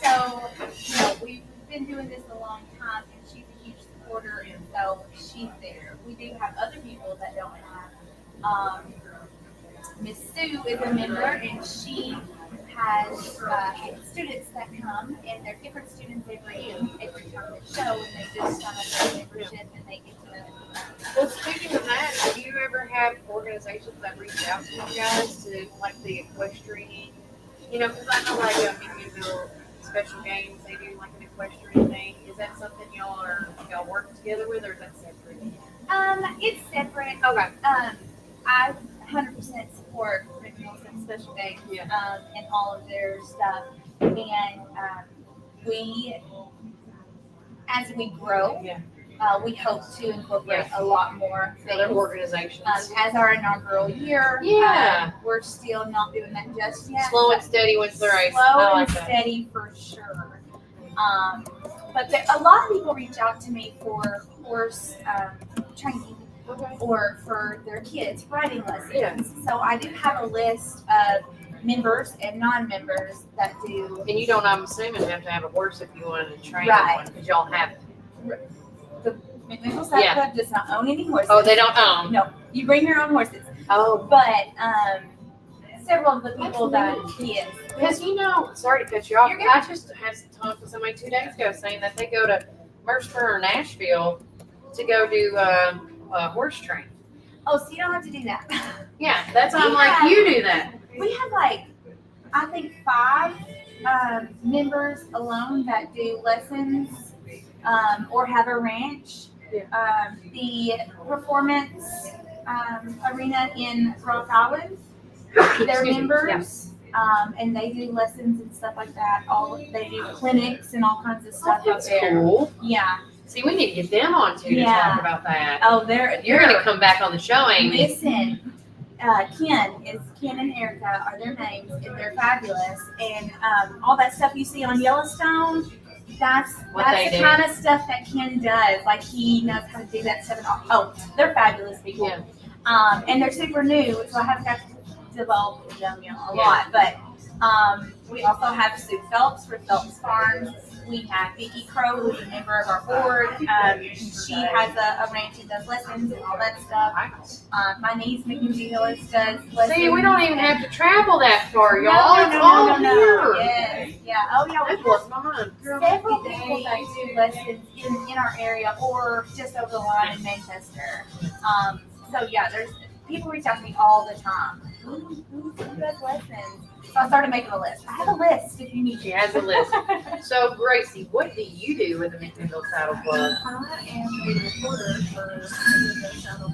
So, we've been doing this a long time, and she's a huge supporter, and so she's there. We do have other people that don't have. Miss Sue is a member, and she has students that come, and they're different students every time they show, and they just sign up for membership and they get to know them. Well, speaking of that, do you ever have organizations that reach out to you guys to like the equestrian? You know, because I know like Meekmanville Special Games, they do like an equestrian thing. Is that something y'all work together with, or is that separate? It's separate. Okay. I 100% support Rick Wilson Special Games and all of their stuff. And we, as we grow, we hope to incorporate a lot more things. Other organizations. As our inaugural year, we're still not doing that just yet. Slow and steady wins the race. Slow and steady for sure. But a lot of people reach out to me for horse training. Or for their kids riding lessons. Yeah. So I do have a list of members and non-members that do. And you don't, I'm assuming, have to have a horse if you wanted to train Right. one, because y'all have it. The McMichael Saddle Club does not own any horses. Oh, they don't own? No, you bring your own horses. Oh. But several of the people that yes. Because sorry to cut you off. I just had talked to somebody 2 days ago saying that they go to Mercer or Nashville to go do horse training. Oh, so you don't have to do that. Yeah, that's why I'm like, you do that. We have I think 5 members alone that do lessons or have a ranch. The performance arena in Rock Island, they're members. And they do lessons and stuff like that. They do clinics and all kinds of stuff up That's there. cool. Yeah. See, we need to get them on too to talk about that. Oh, You're going to come back on the show, Amy. Listen, Ken and Erica are their names, and they're fabulous. And all that stuff you see on Yellowstone, that's the kind of stuff that Ken does. Like, he knows how to do that stuff. Oh, they're fabulous people. Yeah. And they're super new, so I haven't got to develop with them a lot. But we also have Sue Phelps for Phelps Farms. We have Vicki Crow, who's a member of our board. She has a ranch and does lessons and all that stuff. My niece, Mackenzie Hillis, does lessons. See, we don't even have to travel that far, y'all. It's all here. Yes. Yeah. Oh, yeah. That blows my mind. Several people that do lessons in our area or just over the line in Manchester. So, yeah, there's people reach out to me all the time. Who does lessons? So I started making a list. I have a list if you need. She has a list. So, Gracie, what do you do with the McMichael Saddle Club? I am a reporter for McMichael Saddle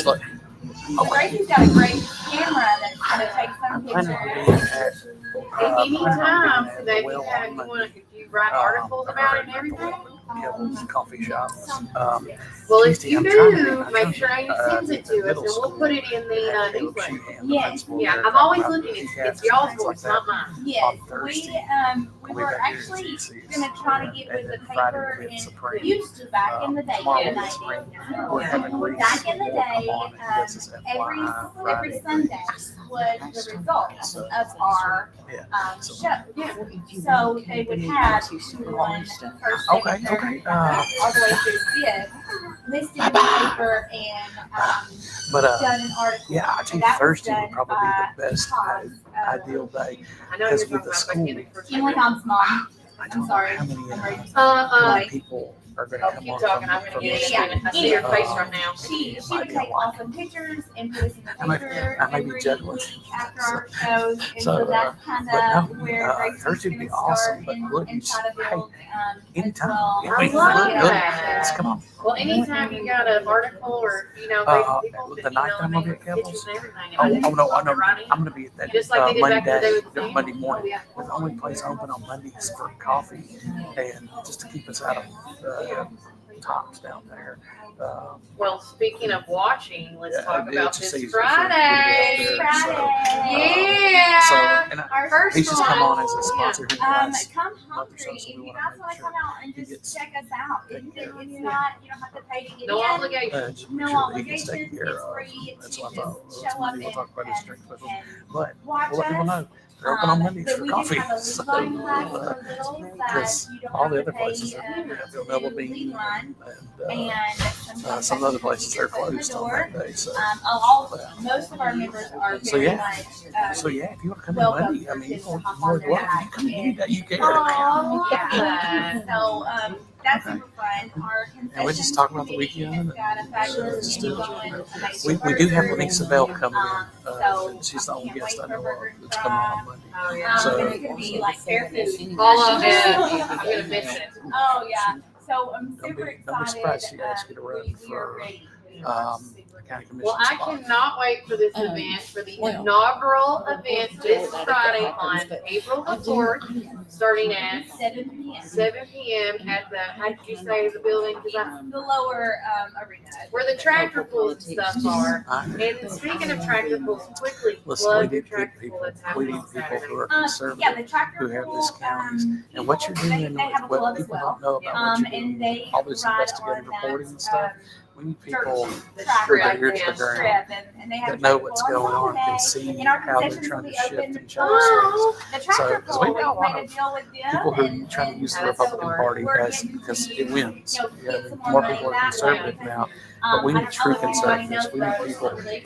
Club. So Gracie's got a great camera that's going to take some pictures. Anytime so that you write articles about it and everything? Coffee shops. Well, if you do, make sure Amy sends it to us, and we'll put it in the newsletter. Yes. Yeah, I'm always looking. It's y'all's voice, not mine. Yes, we were actually going to try to get with the paper and used to back in the day. Back in the day, every Sunday was the result of our show. So they would have one first all the way through 5th listed in the paper and done an article. Yeah, I think Thursday would probably be the best ideal day because with the school, Emily Tom's mom. I'm sorry. How many people are going to come keep on talking. I'm going to get it. I see your face right now. She would take awesome pictures and put us in the paper I may be every juggling. week after our shows. And so that's kind of where Grace Thursday would be awesome, but look, and try to build anytime. I love that. Come on. Well, anytime you got an article or, people the night that I'm going to be at pictures Kevin's. and everything. Oh, no, I'm going to be at that Just like they did back in the day with the Monday morning. We're the only place open on Mondays for coffee and just to keep us out of tops down there. Well, speaking of watching, let's talk about it's a this season. Friday. So, Yeah. So, and Our first he's just come on as a one. sponsor. He wants Come hungry. If you guys want to come out and just check us out, it's not, you don't have to pay to get No in. obligation. No obligations. It's free. That's You what I thought. just show up We'll talk about his strength with him. and But watch we'll let people us. know. They're open on Mondays But for we do coffee. have a So, lead line class for littles that because you don't all have the to other pay, places are Bill Double lead Bean, line. and And some other places are closed on door. Monday. So, Most of our members are so very yeah, much. so yeah, if you want to come in welcome Monday, I mean, to you're hop more on than their welcome. You back come any day you care. Yeah. So that's super fun. Our And we just talk about the weekend. got a fabulous Just do going. we do have Lisa Bell coming in. And she's the only guest I know of that's coming on Monday. So it's gonna be like fair food. All of it. I'm gonna miss it. Oh yeah. So I'm super don't be excited. surprised she asked you to run We are for ready. county commission Well, I spot. cannot wait for this event, for the inaugural event this Friday on April the 4th, starting at 7 p.m. 7 p.m. at the, how did you say the building? 'Cause The lower arena. where the tractor pools and stuff are. And speaking of tractor pools, quickly Listen, plug we your need good tractor people. pool that's We happening need on people Saturday. who are Yeah, conservative, the tractor who have pool, these counties. And what you're doing, they have a what club as people well. don't know about what you're And doing, they all this ride investigative on that, reporting and stuff. We need people the who strip, are here to the strip, ground, and they have that know tractor what's pool going on, Sunday, can see and our how they're concessions trying will to be shift open. and change things. The So, tractor because we pool, got a we lot made a of deal with them. people who are and- trying to use the and Republican Party we're as getting because to, it wins. get Yeah, some more money people are that conservative way. now, but we I need don't true know if anybody conservatives. knows We that need I was people. really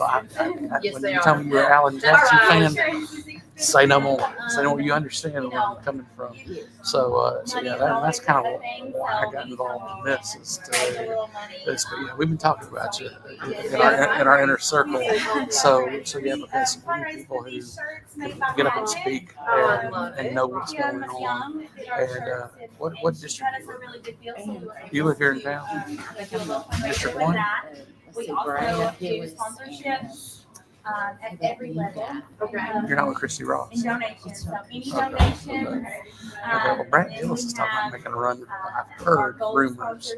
Yes, When they you tell are. me you're an Alan That's Jackson right. fan, say no more. Say no more. You understand where I'm coming from. So yeah, that's kind of why I got involved in this. Is to, this, but yeah, we've been talking about you in our inner circle. So yeah, because we need people who can get up and speak and know what's going on. And what district do you live in? You live here in town? District 1? We also do sponsorships at every level. You're not with Christy Ross. And donations. So any Okay. donation. Okay, well, Brad Gillis is talking about making a run. I've heard rumors.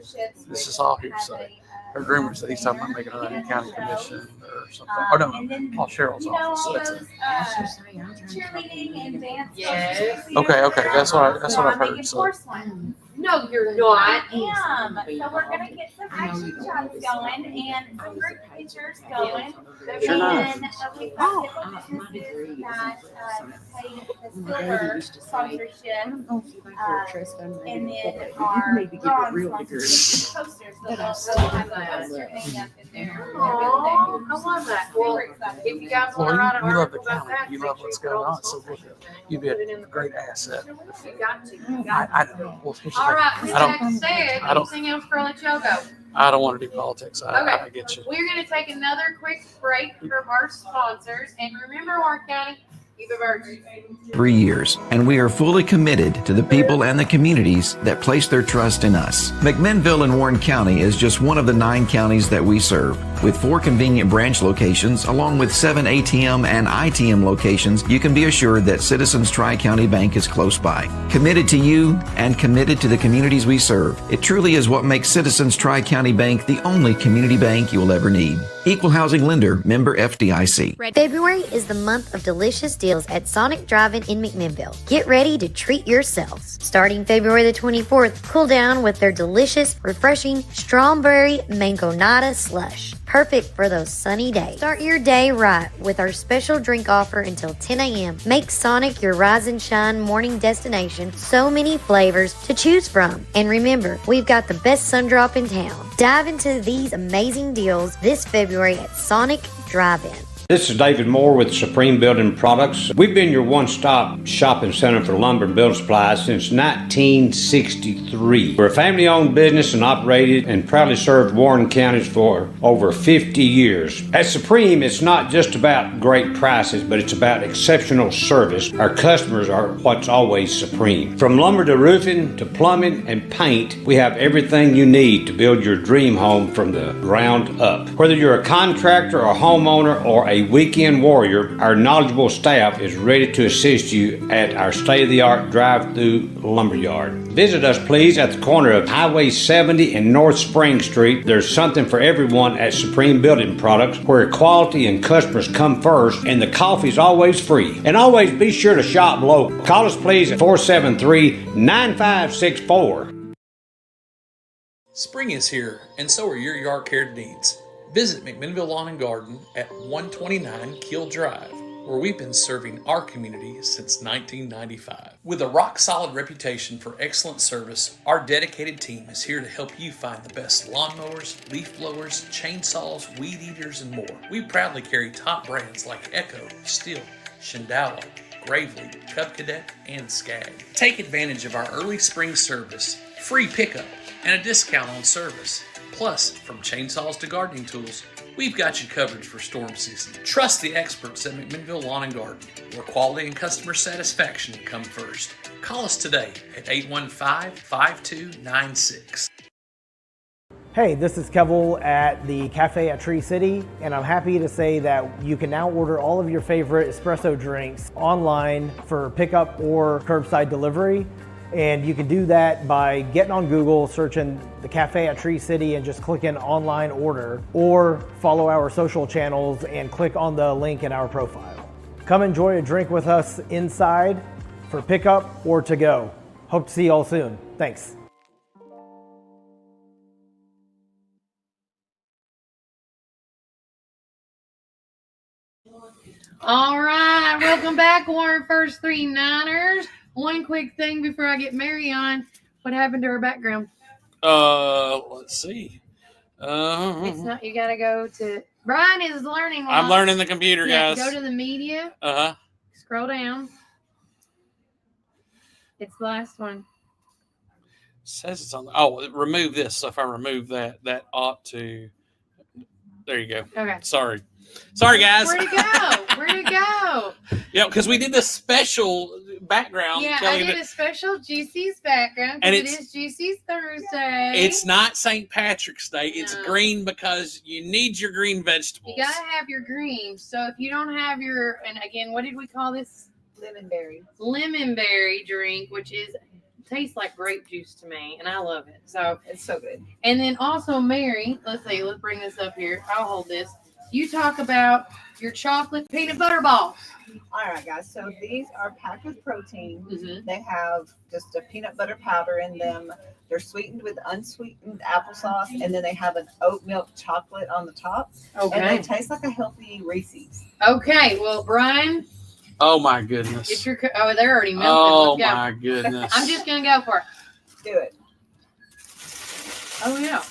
This is all hearsay. Heard rumors that he's talking about making a run in county commission or something. Oh no, Paul Sherrill's office. So that's it. Cheerleading and dance. Yes. Okay, that's what I've heard. So No, you're not. I am. So we're gonna get some action shots going and some group pictures going. Sure enough. And we've got different businesses that pay the silver sponsorship. And then our bronze sponsorship posters. So they'll have a poster hanging up in there. Aw, I love that. Well, if you guys want to write an you love the article about county. that, You make love sure what's you put going all on. the So social you'd be a great asset. You got to. You got to. I know. Well, here's the All thing. right, with I that don't. said, I don't. anything else for let y'all go? I don't want to do politics. I Okay. get you. We're going to take another quick break from our sponsors. And remember, Warren County, keep it virgin. 3 years, and we are fully committed to the people and the communities that place their trust in us. McMinnville in Warren County is just one of the 9 counties that we serve. With 4 convenient branch locations, along with 7 ATM and ITM locations, you can be assured that Citizens Tri-County Bank is close by. Committed to you and committed to the communities we serve. It truly is what makes Citizens Tri-County Bank the only community bank you will ever need. Equal housing lender, member FDIC. February is the month of delicious deals at Sonic Drive-In in McMinnville. Get ready to treat yourselves. Starting February the 24th, cool down with their delicious, refreshing strawberry mangonada slush. Perfect for those sunny days. Start your day right with our special drink offer until 10 a.m. Make Sonic your rise and shine morning destination. So many flavors to choose from. And remember, we've got the best sun drop in town. Dive into these amazing deals this February at Sonic Drive-In. This is David Moore with Supreme Building Products. We've been your one-stop shopping center for lumber and building supplies since 1963. We're a family-owned business and operated and proudly served Warren counties for over 50 years. At Supreme, it's not just about great prices, but it's about exceptional service. Our customers are what's always supreme. From lumber to roofing to plumbing and paint, we have everything you need to build your dream home from the ground up. Whether you're a contractor or homeowner or a weekend warrior, our knowledgeable staff is ready to assist you at our state-of-the-art drive-through lumberyard. Visit us please at the corner of Highway 70 and North Spring Street. There's something for everyone at Supreme Building Products, where quality and customers come first and the coffee's always free. And always be sure to shop local. Call us please at 473-9564. Spring is here, and so are your yard care needs. Visit McMinnville Lawn and Garden at 129 Keel Drive. where we've been serving our community since 1995. With a rock-solid reputation for excellent service, our dedicated team is here to help you find the best lawnmowers, leaf blowers, chainsaws, weed eaters, and more. We proudly carry top brands like Echo, Stihl, Shindala, Gravely, Cub Cadet, and Skag. Take advantage of our early spring service, free pickup, and a discount on service. Plus, from chainsaws to gardening tools, we've got you covered for storm season. Trust the experts at McMinnville Lawn and Garden, where quality and customer satisfaction come first. Call us today at 815-5296. Hey, this is Kevel at the Cafe at Tree City, and I'm happy to say that you can now order all of your favorite espresso drinks online for pickup or curbside delivery. And you can do that by getting on Google, searching the Cafe at Tree City and just clicking online order, or follow our social channels and click on the link in our profile. Come enjoy a drink with us inside for pickup or to go. Hope to see you all soon. Thanks. All right, welcome back, Warren First Three Niners. One quick thing before I get Mary on. What happened to her background? Let's see. It's not. You gotta go to. Brian is learning. I'm learning the computer, guys. Go to the media. Scroll down. It's the last one. Says it's on. Oh, remove this. So if I remove that, that ought to. There you go. Okay. Sorry, guys. Where'd it go? Where'd it go? Yeah, because we did this special background. Yeah, Kelly, I did a special Juicy's background And because it is Juicy's Thursday. It's not St. Patrick's Day. It's green because you need your green vegetables. You gotta have your greens. So if you don't have your, and again, what did we call this? Lemonberry drink, which is tastes like grape juice to me, and I love it. So it's so good. And then also, Mary, let's bring this up here. I'll hold this. You talk about your chocolate peanut butter balls. All right, guys. So these are packed with protein. Mm-hmm. They have just a peanut butter powder in them. They're sweetened with unsweetened applesauce, and then they have an oat milk chocolate on the top. Okay. And they taste like a healthy Reese's. Okay. Well, Brian. Oh my goodness. It's your. Oh, they're already melted. Oh Let's go. my goodness. I'm just gonna go for it. Do it. Oh yeah.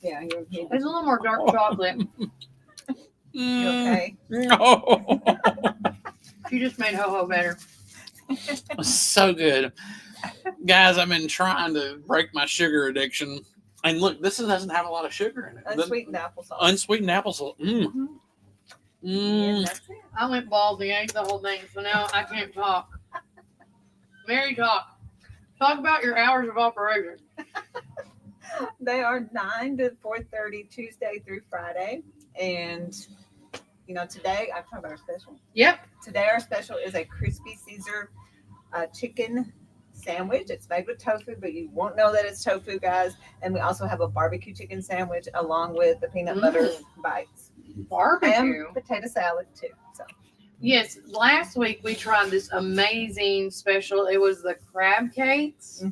Yeah, you're There's a little more dark chocolate. You okay? No. You just made ho-ho better. So good. Guys, I've been trying to break my sugar addiction. And look, this doesn't have a lot of sugar in it. Unsweetened applesauce. Unsweetened applesauce. I went ballsy. I ate the whole thing, so now I can't talk. Mary, talk. Talk about your hours of operation. They are 9 to 4:30 Tuesday through Friday. And, you know, today, I'm talking about our special. Yep. Today, our special is a crispy Caesar chicken sandwich. It's made with tofu, but you won't know that it's tofu, guys. And we also have a barbecue chicken sandwich along with the peanut butter bites. Barbecue? And potato salad, too. So. Yes, last week we tried this amazing special. It was the crab cakes,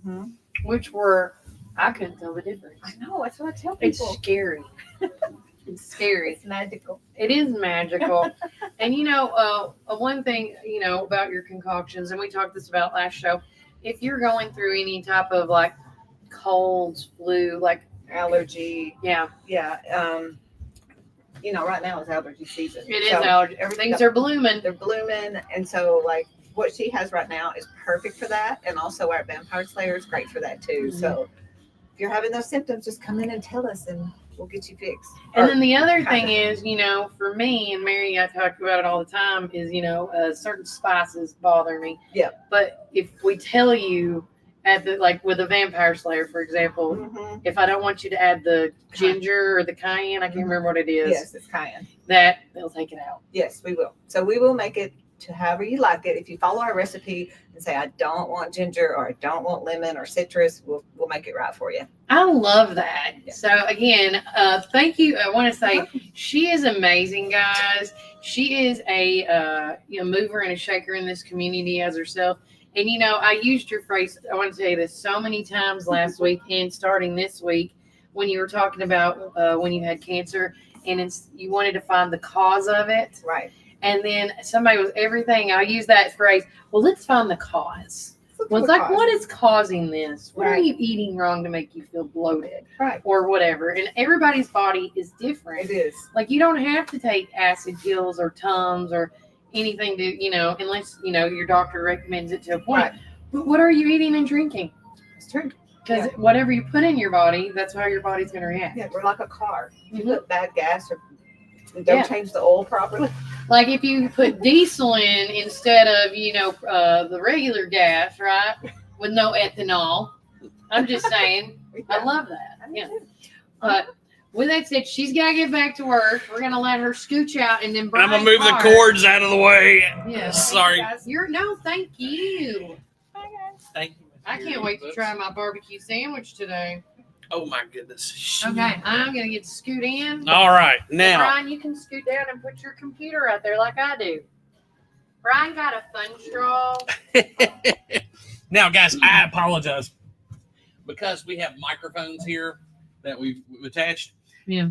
which were, I couldn't tell the difference. I know, that's what I tell people. It's scary. It's scary. It's magical. It is magical. And, you know, one thing, you know, about your concoctions, and we talked this about last show, if you're going through any type of, like, colds, flu, like allergy. Yeah. Yeah. You know, right now it's allergy season. It is allergy. Things are blooming. They're blooming. And so, like, what she has right now is perfect for that. And also our Vampire Slayer is great for that, too. Mm-hmm. So if you're having those symptoms, just come in and tell us, and we'll get you fixed. And then the other thing is, you know, for me and Mary, I talk about it all the time, is, you know, certain spices bother me. Yeah. But if we tell you at the, like with a Vampire Slayer, for example, if I don't want you to add the ginger or the cayenne, I can't remember what it is. Yes, it's cayenne. That they'll take it out. Yes, we will. So we will make it to however you like it. If you follow our recipe and say, I don't want ginger or I don't want lemon or citrus, we'll make it right for you. I love that. Yeah. So again, thank you. I want to say she is amazing, guys. She is a mover and a shaker in this community as herself. And, you know, I used your phrase, I want to tell you this so many times last week and starting this week when you were talking about when you had cancer. and you wanted to find the cause of it. Right. And then somebody was everything. I use that phrase. Well, let's find the cause. Well, it's like, what is causing this? What are you eating wrong to make you feel bloated? Right. Or whatever. And everybody's body is different. It is. Like, you don't have to take acid pills or Tums or anything to, unless, your doctor recommends it to a point. Right. But what are you eating and drinking? It's true. Because whatever you put in your body, that's how your body's going to react. Yeah, we're like a car. You Mm-hmm. put bad gas or don't change the oil properly. Like if you put diesel in instead of, the regular gas, right? With no ethanol. I'm just saying. I love that. Yeah. But with that said, she's got to get back to work. We're going to let her scooch out and then I'm going to move the cords out of the way. Yeah. Sorry. Thank you. Thank you. I can't wait to try my barbecue sandwich today. Oh my goodness. Okay, I'm going to get to scoot in. All right, now. Brian, you can scoot down and put your computer out there like I do. Brian got a fun straw. Now, guys, I apologize because we have microphones here that we've attached. Yeah.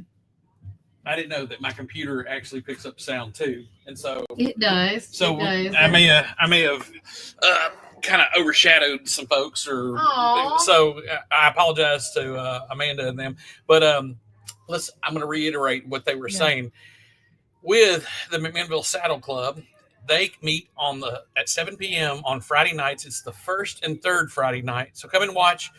I didn't know that my computer actually picks up sound too, and so it does. So it does. I may have kind of overshadowed some folks, or Aw. so I apologize to Amanda and them. But I'm going to reiterate what they were saying with the McMinnville Saddle Club. They meet at 7 p.m. on Friday nights. It's the first and third Friday night. So come and watch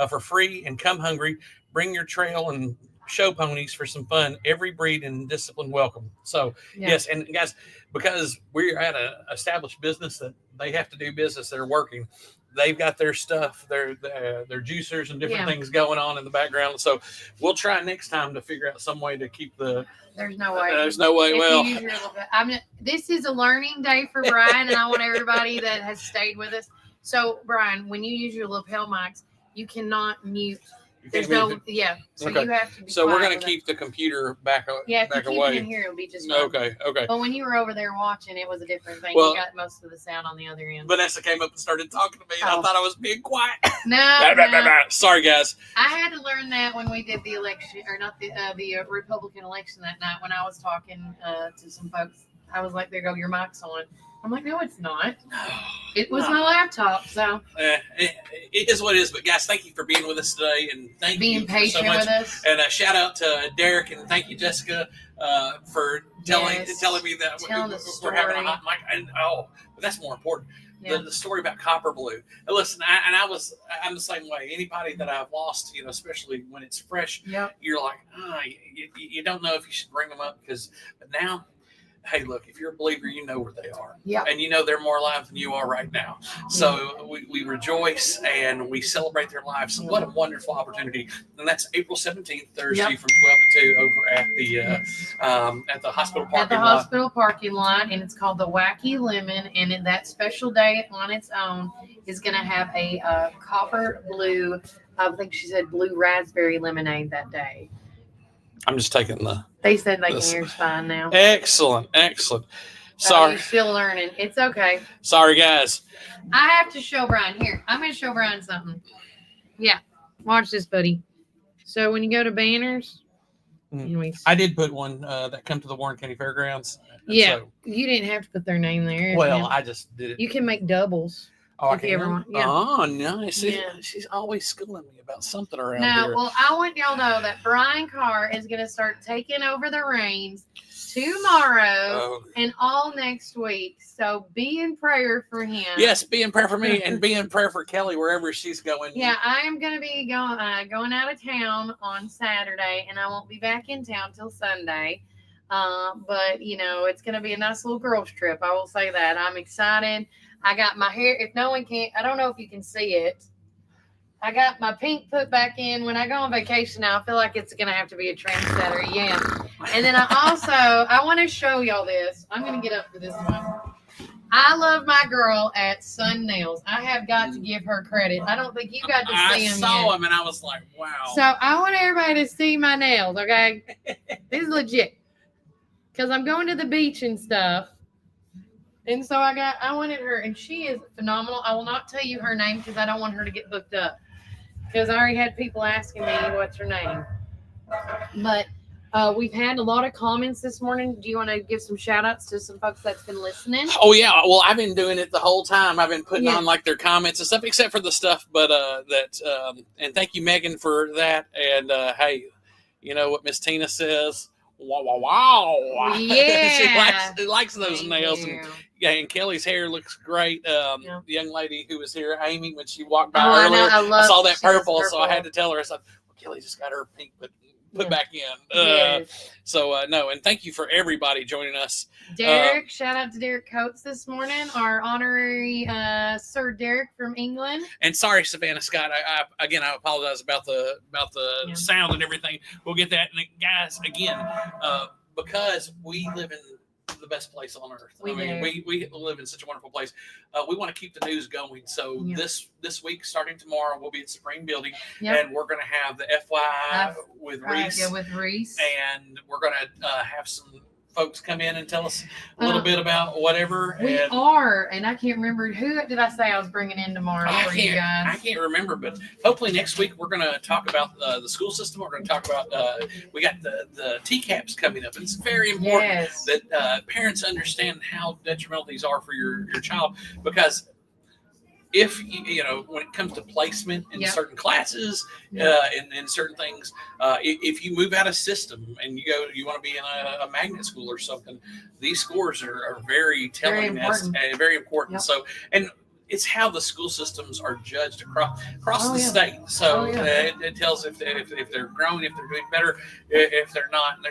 for free and come hungry. Bring your trail and show ponies for some fun. Every breed and discipline welcome. So yes, and guys, because we're at an established business that they have to do business, they're working. They've got their stuff, their juicers and different things going on in the background. So we'll try next time to figure out some way to keep the. There's no way. There's no way. This is a learning day for Brian, and I want everybody that has stayed with us. So, Brian, when you use your lapel mics, you cannot mute. There's no, so you have to be So we're going quiet to keep the computer back away. Yeah, if you keep it in here, it'll be just fine. Okay. But when you were over there watching, it was a different thing. Well, you got most of the sound on the other end. Vanessa came up and started talking to me, and I thought I was being quiet. No. Sorry, guys. I had to learn that when we did the election, or not the Republican election that night when I was talking to some folks. I was like, there go your mic's on. I'm like, no, it's not. It was my laptop, so. It is what it is, but guys, thank you for being with us today, and thank being you patient so much. with us. And a shout out to Derek, and thank you, Jessica, for telling me that we're having a hot mic. And that's more important. Yeah. The story about Copper Blue. And listen, I'm the same way. Anybody that I've lost, especially when it's fresh, you're like, you don't know if you should bring them up but now. Hey, look, if you're a believer, you know where they are. Yeah. And you know they're more alive than you are right now. So we rejoice and we celebrate their lives. So what a wonderful opportunity. And that's April 17th, Thursday from 12 to 2 over at the hospital parking lot. At the hospital parking lot, and it's called the Wacky Lemon. And in that special day on its own is going to have a Copper Blue, I think she said blue raspberry lemonade that day. I'm just taking They said they can hear us fine now. Excellent. Sorry. You're still learning. It's okay. Sorry, guys. I have to show Brian. Here, I'm going to show Brian something. Yeah. Watch this, buddy. So when you go to banners. Anyways. I did put one that come to the Warren County Fairgrounds. Yeah. So, you didn't have to put their name there. Well, I just did it. You can make doubles. Oh, I can. Yeah. Oh, nice. Yeah. She's always schooling me about something around No, here. well, I want y'all to know that Brian Carr is going to start taking over the reins tomorrow and all next week. So be in prayer for him. Yes, be in prayer for me and be in prayer for Kelly wherever she's going. Yeah, I am going to be going out of town on Saturday, and I won't be back in town till Sunday. But, it's going to be a nice little girls trip. I will say that. I'm excited. I got my hair, if no one can, I don't know if you can see it. I got my pink put back in. When I go on vacation now, I feel like it's going to have to be a trendsetter. Yeah. And then I want to show y'all this. I'm going to get up for this one. I love my girl at Sun Nails. I have got to give her credit. I don't think you got to see them. I saw them and I was like, wow. So I want everybody to see my nails, okay? This is legit. Because I'm going to the beach and stuff. And so I wanted her, and she is phenomenal. I will not tell you her name because I don't want her to get booked up. Because I already had people asking me what's her name. But We've had a lot of comments this morning. Do you want to give some shout outs to some folks that's been listening? Oh yeah, well I've been doing it the whole time. I've been putting Yeah. on like their comments and stuff, except for the stuff. But and thank you Megan for that. And hey, you know what Miss Tina says? Wow, wow, wow! Yeah. she likes those nails. And, yeah, and Kelly's hair looks great. The young lady who was here, Amy, when she walked by I earlier, know, I saw love that she has purple, so I purple. had to tell her. I said, well, Kelly just got her pink, but put back in. Yes. So no, and thank you for everybody joining us. Derek, shout out to Derek Coates this morning, our honorary Sir Derek from England. And sorry, Savannah Scott. I apologize about the sound and everything. We'll get that. And guys, again, because we live in the best place on earth. We live in such a wonderful place. We want to keep the news going. So this week, starting tomorrow, we'll be at Supreme Building, and we're going to have the FYI with Reese. Yeah, with Reese. And we're going to have some folks come in and tell us a little bit about whatever. We are, and I can't remember who did I say I was bringing in tomorrow for you guys. I can't remember, but hopefully next week we're going to talk about the school system. We're going to talk about we got the TCAPs coming up. It's very important that parents understand how detrimental these are for your child, because if when it comes to placement in certain classes and in certain things, if you move out of system and you want to be in a magnet school or something, these scores are very telling. Very important. So, and it's how the school systems are judged across the state. So it tells if they're growing, if they're doing better, if they're not. And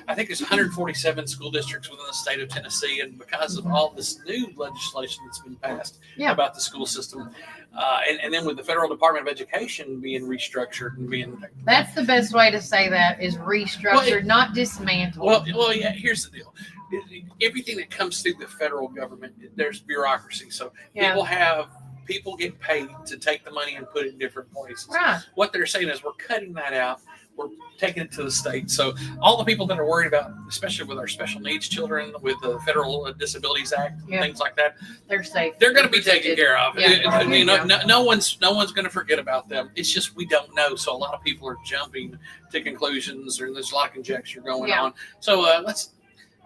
I think there's 147 school districts within the state of Tennessee, and because of all this new legislation that's been passed about the school system, and then with the Federal Department of Education being restructured and being That's the best way to say that is restructured, not dismantled. Well, yeah. Here's the deal: everything that comes through the federal government, there's bureaucracy. So people get paid to take the money and put it in different places. Right. What they're saying is we're cutting that out. We're taking it to the state. So all the people that are worried about, especially with our special needs children, with the Federal Disabilities Act, and things like that, they're safe. They're going to be taken care of. Yeah. No one's going to forget about them. It's just we don't know. So a lot of people are jumping to conclusions, or there's a lot of conjecture going on. So let's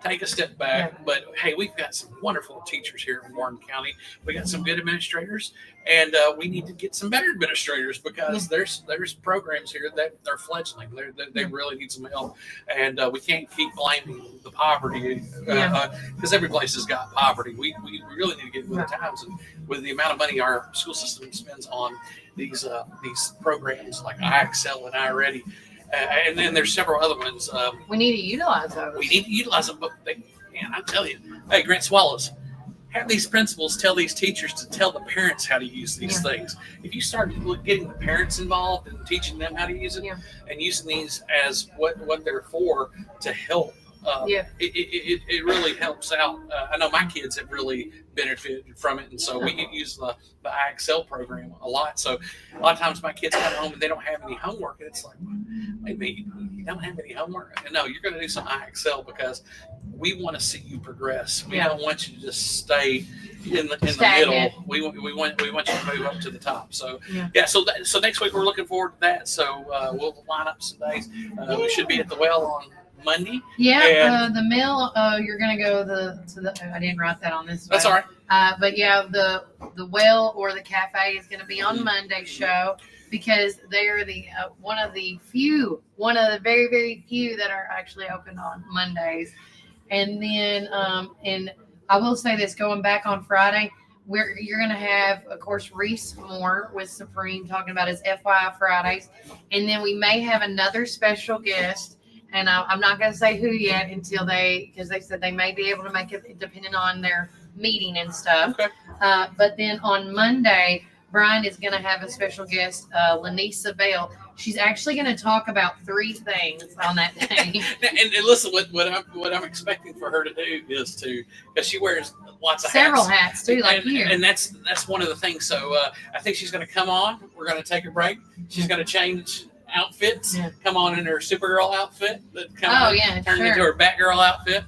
take a step back. But hey, we've got some wonderful teachers here in Warren County. We got some good administrators, and we need to get some better administrators, because there's programs here that are fledgling. They really need some help, and we can't keep blaming the poverty, because every place has got poverty. We really need to get with the times, and with the amount of money our school system spends on these programs like iExcel and iReady. And then there's several other ones. We need to utilize those. We need to utilize them, but I tell you, hey, Grant Swallows, have these principals tell these teachers to tell the parents how to use these things. If you start getting the parents involved and teaching them how to use it, and using these as what they're for to help, it really helps out. I know my kids have really benefited from it, and so we use the iExcel program a lot. So a lot of times my kids come home and they don't have any homework, and it's like, maybe you don't have any homework? And no, you're going to do some iExcel, because we want to see you progress. We don't want you to just stay in the middle. We want you to move up to the top. So so next week we're looking forward to that. So we'll line up some days. We should be at the well on Monday. The mill. You're gonna go to the. I didn't write that on this. That's all right. But the well or the cafe is gonna be on Monday's show, because they are the one of the very, very few that are actually open on Mondays. And then and I will say this, going back on Friday, you're going to have, of course, Reese Moore with Supreme talking about his FYI Fridays, and then we may have another special guest. And I'm not going to say who yet because they said they may be able to make it depending on their meeting and stuff. Okay. But then on Monday, Brian is going to have a special guest, Lanisa Bell. She's actually going to talk about 3 things on that day. and listen, what I'm expecting for her to do is because she wears lots of several hats too, like you. And that's one of the things. So I think she's going to come on. We're going to take a break. She's going to change outfits, come on in her Supergirl outfit, turn into her Batgirl outfit,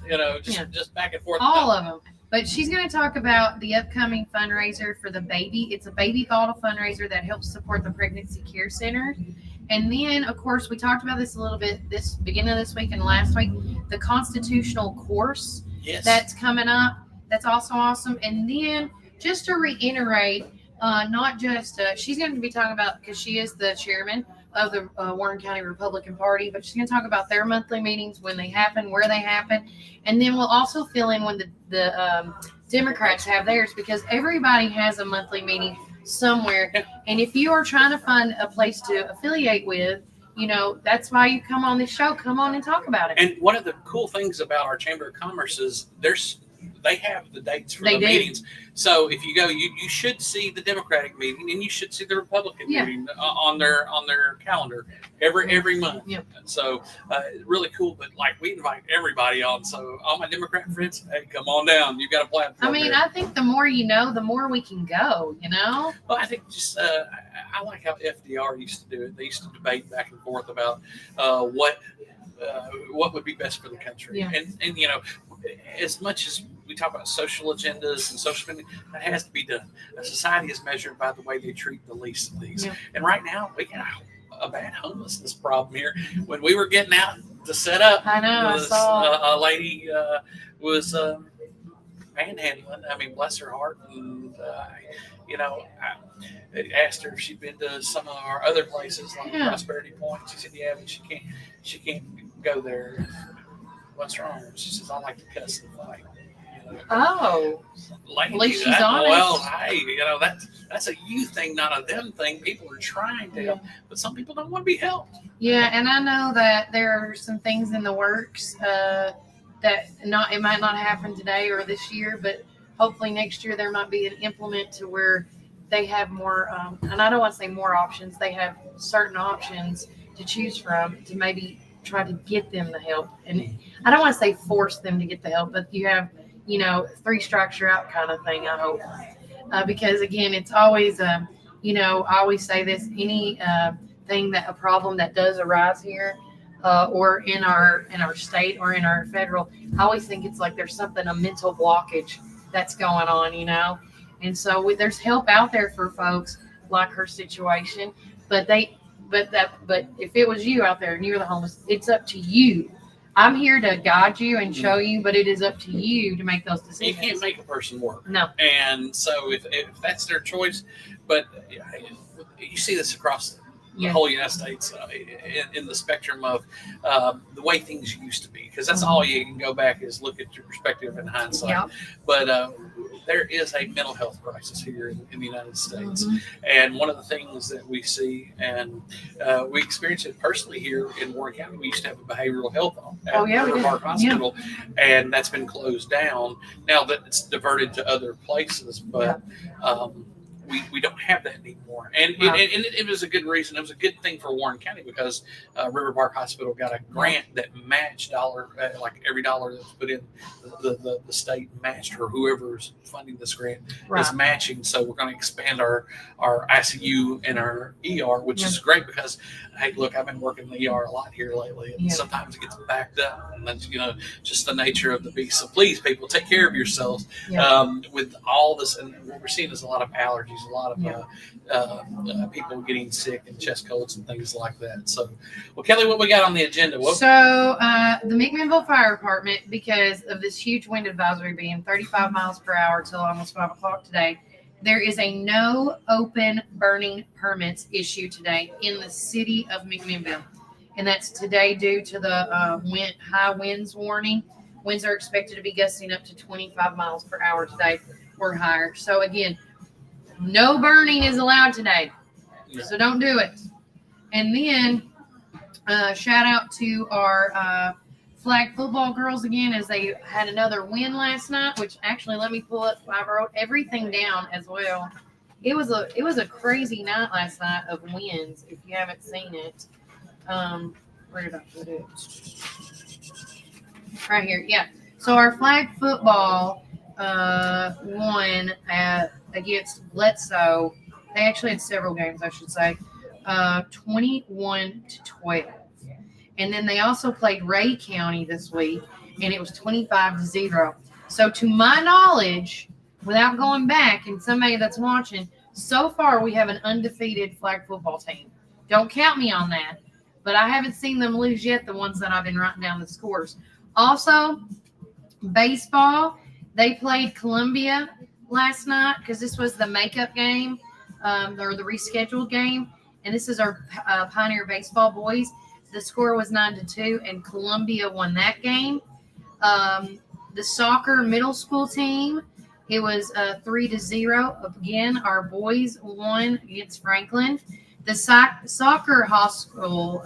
just back and forth. All of them. But she's going to talk about the upcoming fundraiser for the baby. It's a baby bottle fundraiser that helps support the pregnancy care center. And then, of course, we talked about this a little bit this beginning of this week and last week, the constitutional course that's coming up. That's also awesome. And then just to reiterate, not just, she's going to be talking about, because she is the chairman of the Warren County Republican Party, but she's going to talk about their monthly meetings, when they happen, where they happen. And then we'll also fill in when the Democrats have theirs, because everybody has a monthly meeting somewhere. And if you are trying to find a place to affiliate with, you know, that's why you come on this show. Come on and talk about it. And one of the cool things about our Chamber of Commerce is they have the dates for the meetings. So if you go, you should see the Democratic meeting and you should see the Republican meeting on their calendar every month. Yep. So really cool. But like, we invite everybody on. So all my Democrat friends, hey, come on down. You've got a platform. I mean, I think the more you know, the more we can go, you know? Well, I think just I like how FDR used to do it. They used to debate back and forth about what would be best for the country. Yeah. And you know, as much as we talk about social agendas and social spending, that has to be done. A society is measured by the way they treat the least of these. Yeah. And right now, we got a bad homelessness problem here. When we were getting out to set up, I know, I saw. a lady was manhandling. I mean, bless her heart. And, you know, I asked her if she'd been to some of our other places like Prosperity Point. She said, yeah, but she can't go there. What's wrong? She says, I like to cuss and fight. You know, Oh, lady, at least she's that- honest. Well, hey, you know, that's a you thing, not a them thing. People are trying to help, but some people don't want to be helped. Yeah, and I know that there are some things in the works that it might not happen today or this year, but hopefully next year there might be an implement to where they have more, and I don't want to say more options, they have certain options to choose from to maybe try to get them the help. And I don't want to say force them to get the help, but you have, you know, 3 strikes you're out kind of thing, I hope. Because again, it's always, you know, I always say this, any a problem that does arise here, or in our state or in our federal, I always think it's like there's a mental blockage that's going on, you know. And so there's help out there for folks like her situation, but if it was you out there and you're the homeless, it's up to you. I'm here to guide you and show you, but it is up to you to make those decisions. You can't make a person work. No. And so if that's their choice, but you see this across the whole United States in the spectrum of the way things used to be, because that's all you can go back is look at your perspective in hindsight. Yep. But there is a mental health crisis here in the United States. And one of the things that we see, and we experience it personally here in Warren County, we used to have a behavioral health at River Park Hospital, and that's been closed down. Now that it's diverted to other places, but we don't have that anymore. And it was a good reason. It was a good thing for Warren County because River Park Hospital got a grant that matched like every dollar that's put in, the state matched, or whoever's funding this grant is matching. So we're going to expand our ICU and our ER, which is great because, hey, look, I've been working in the ER a lot here lately, and sometimes it gets backed up, and that's, you know, just the nature of the beast. So please, people, take care of yourselves. With all this, and what we're seeing is a lot of allergies, a lot of people getting sick and chest colds and things like that. So, well, Kelly, what we got on the agenda? So the McMinnville Fire Department, because of this huge wind advisory being 35 miles per hour till almost 5 o'clock today, there is a no open burning permits issue today in the city of McMinnville. And that's today due to the high winds warning. Winds are expected to be gusting up to 25 miles per hour today or higher. So again, no burning is allowed today. So don't do it. And then shout out to our flag football girls again, as they had another win last night, which actually, let me pull up. I wrote everything down as well. It was a crazy night last night of wins. If you haven't seen it, where did I put it? Right here. Yeah. So our flag football won against Bledsoe. They actually had several games, I should say. 21-12. And then they also played Ray County this week, and it was 25-0. So to my knowledge, without going back, and somebody that's watching, so far we have an undefeated flag football team. Don't count me on that. But I haven't seen them lose yet, the ones that I've been writing down the scores. Also, baseball, they played Columbia last night because this was the makeup game or the rescheduled game. And this is our Pioneer Baseball boys. The score was 9-2, and Columbia won that game. The soccer middle school team, it was 3-0. Again, our boys won against Franklin. The soccer high school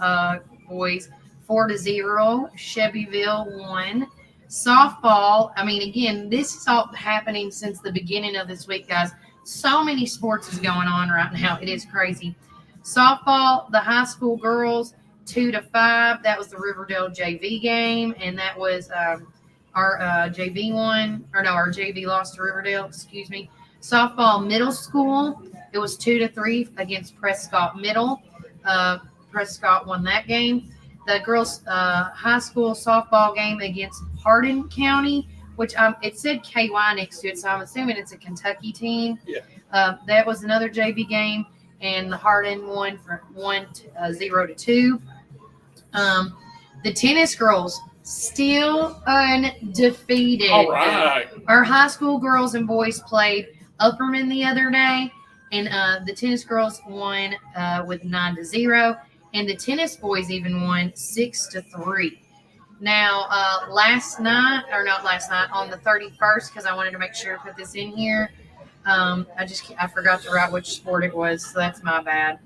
boys, 4-0. Chevyville won. Softball, I mean, again, this is all happening since the beginning of this week, guys. So many sports is going on right now. It is crazy. Softball, the high school girls, 2-5. That was the Riverdale JV game, and that was our JV won, or no, our JV lost to Riverdale. Excuse me. Softball middle school, it was 2-3 against Prescott Middle. Prescott won that game. The girls' high school softball game against Hardin County, which it said KY next to it, so I'm assuming it's a Kentucky team. Yeah. That was another JV game, and the Hardin won 0-2. The tennis girls still undefeated. All right. Our high school girls and boys played Upperman the other day, and the tennis girls won with 9-0, and the tennis boys even won 6-3. Now, on the 31st, because I wanted to make sure to put this in here, I forgot to write which sport it was, so that's my bad.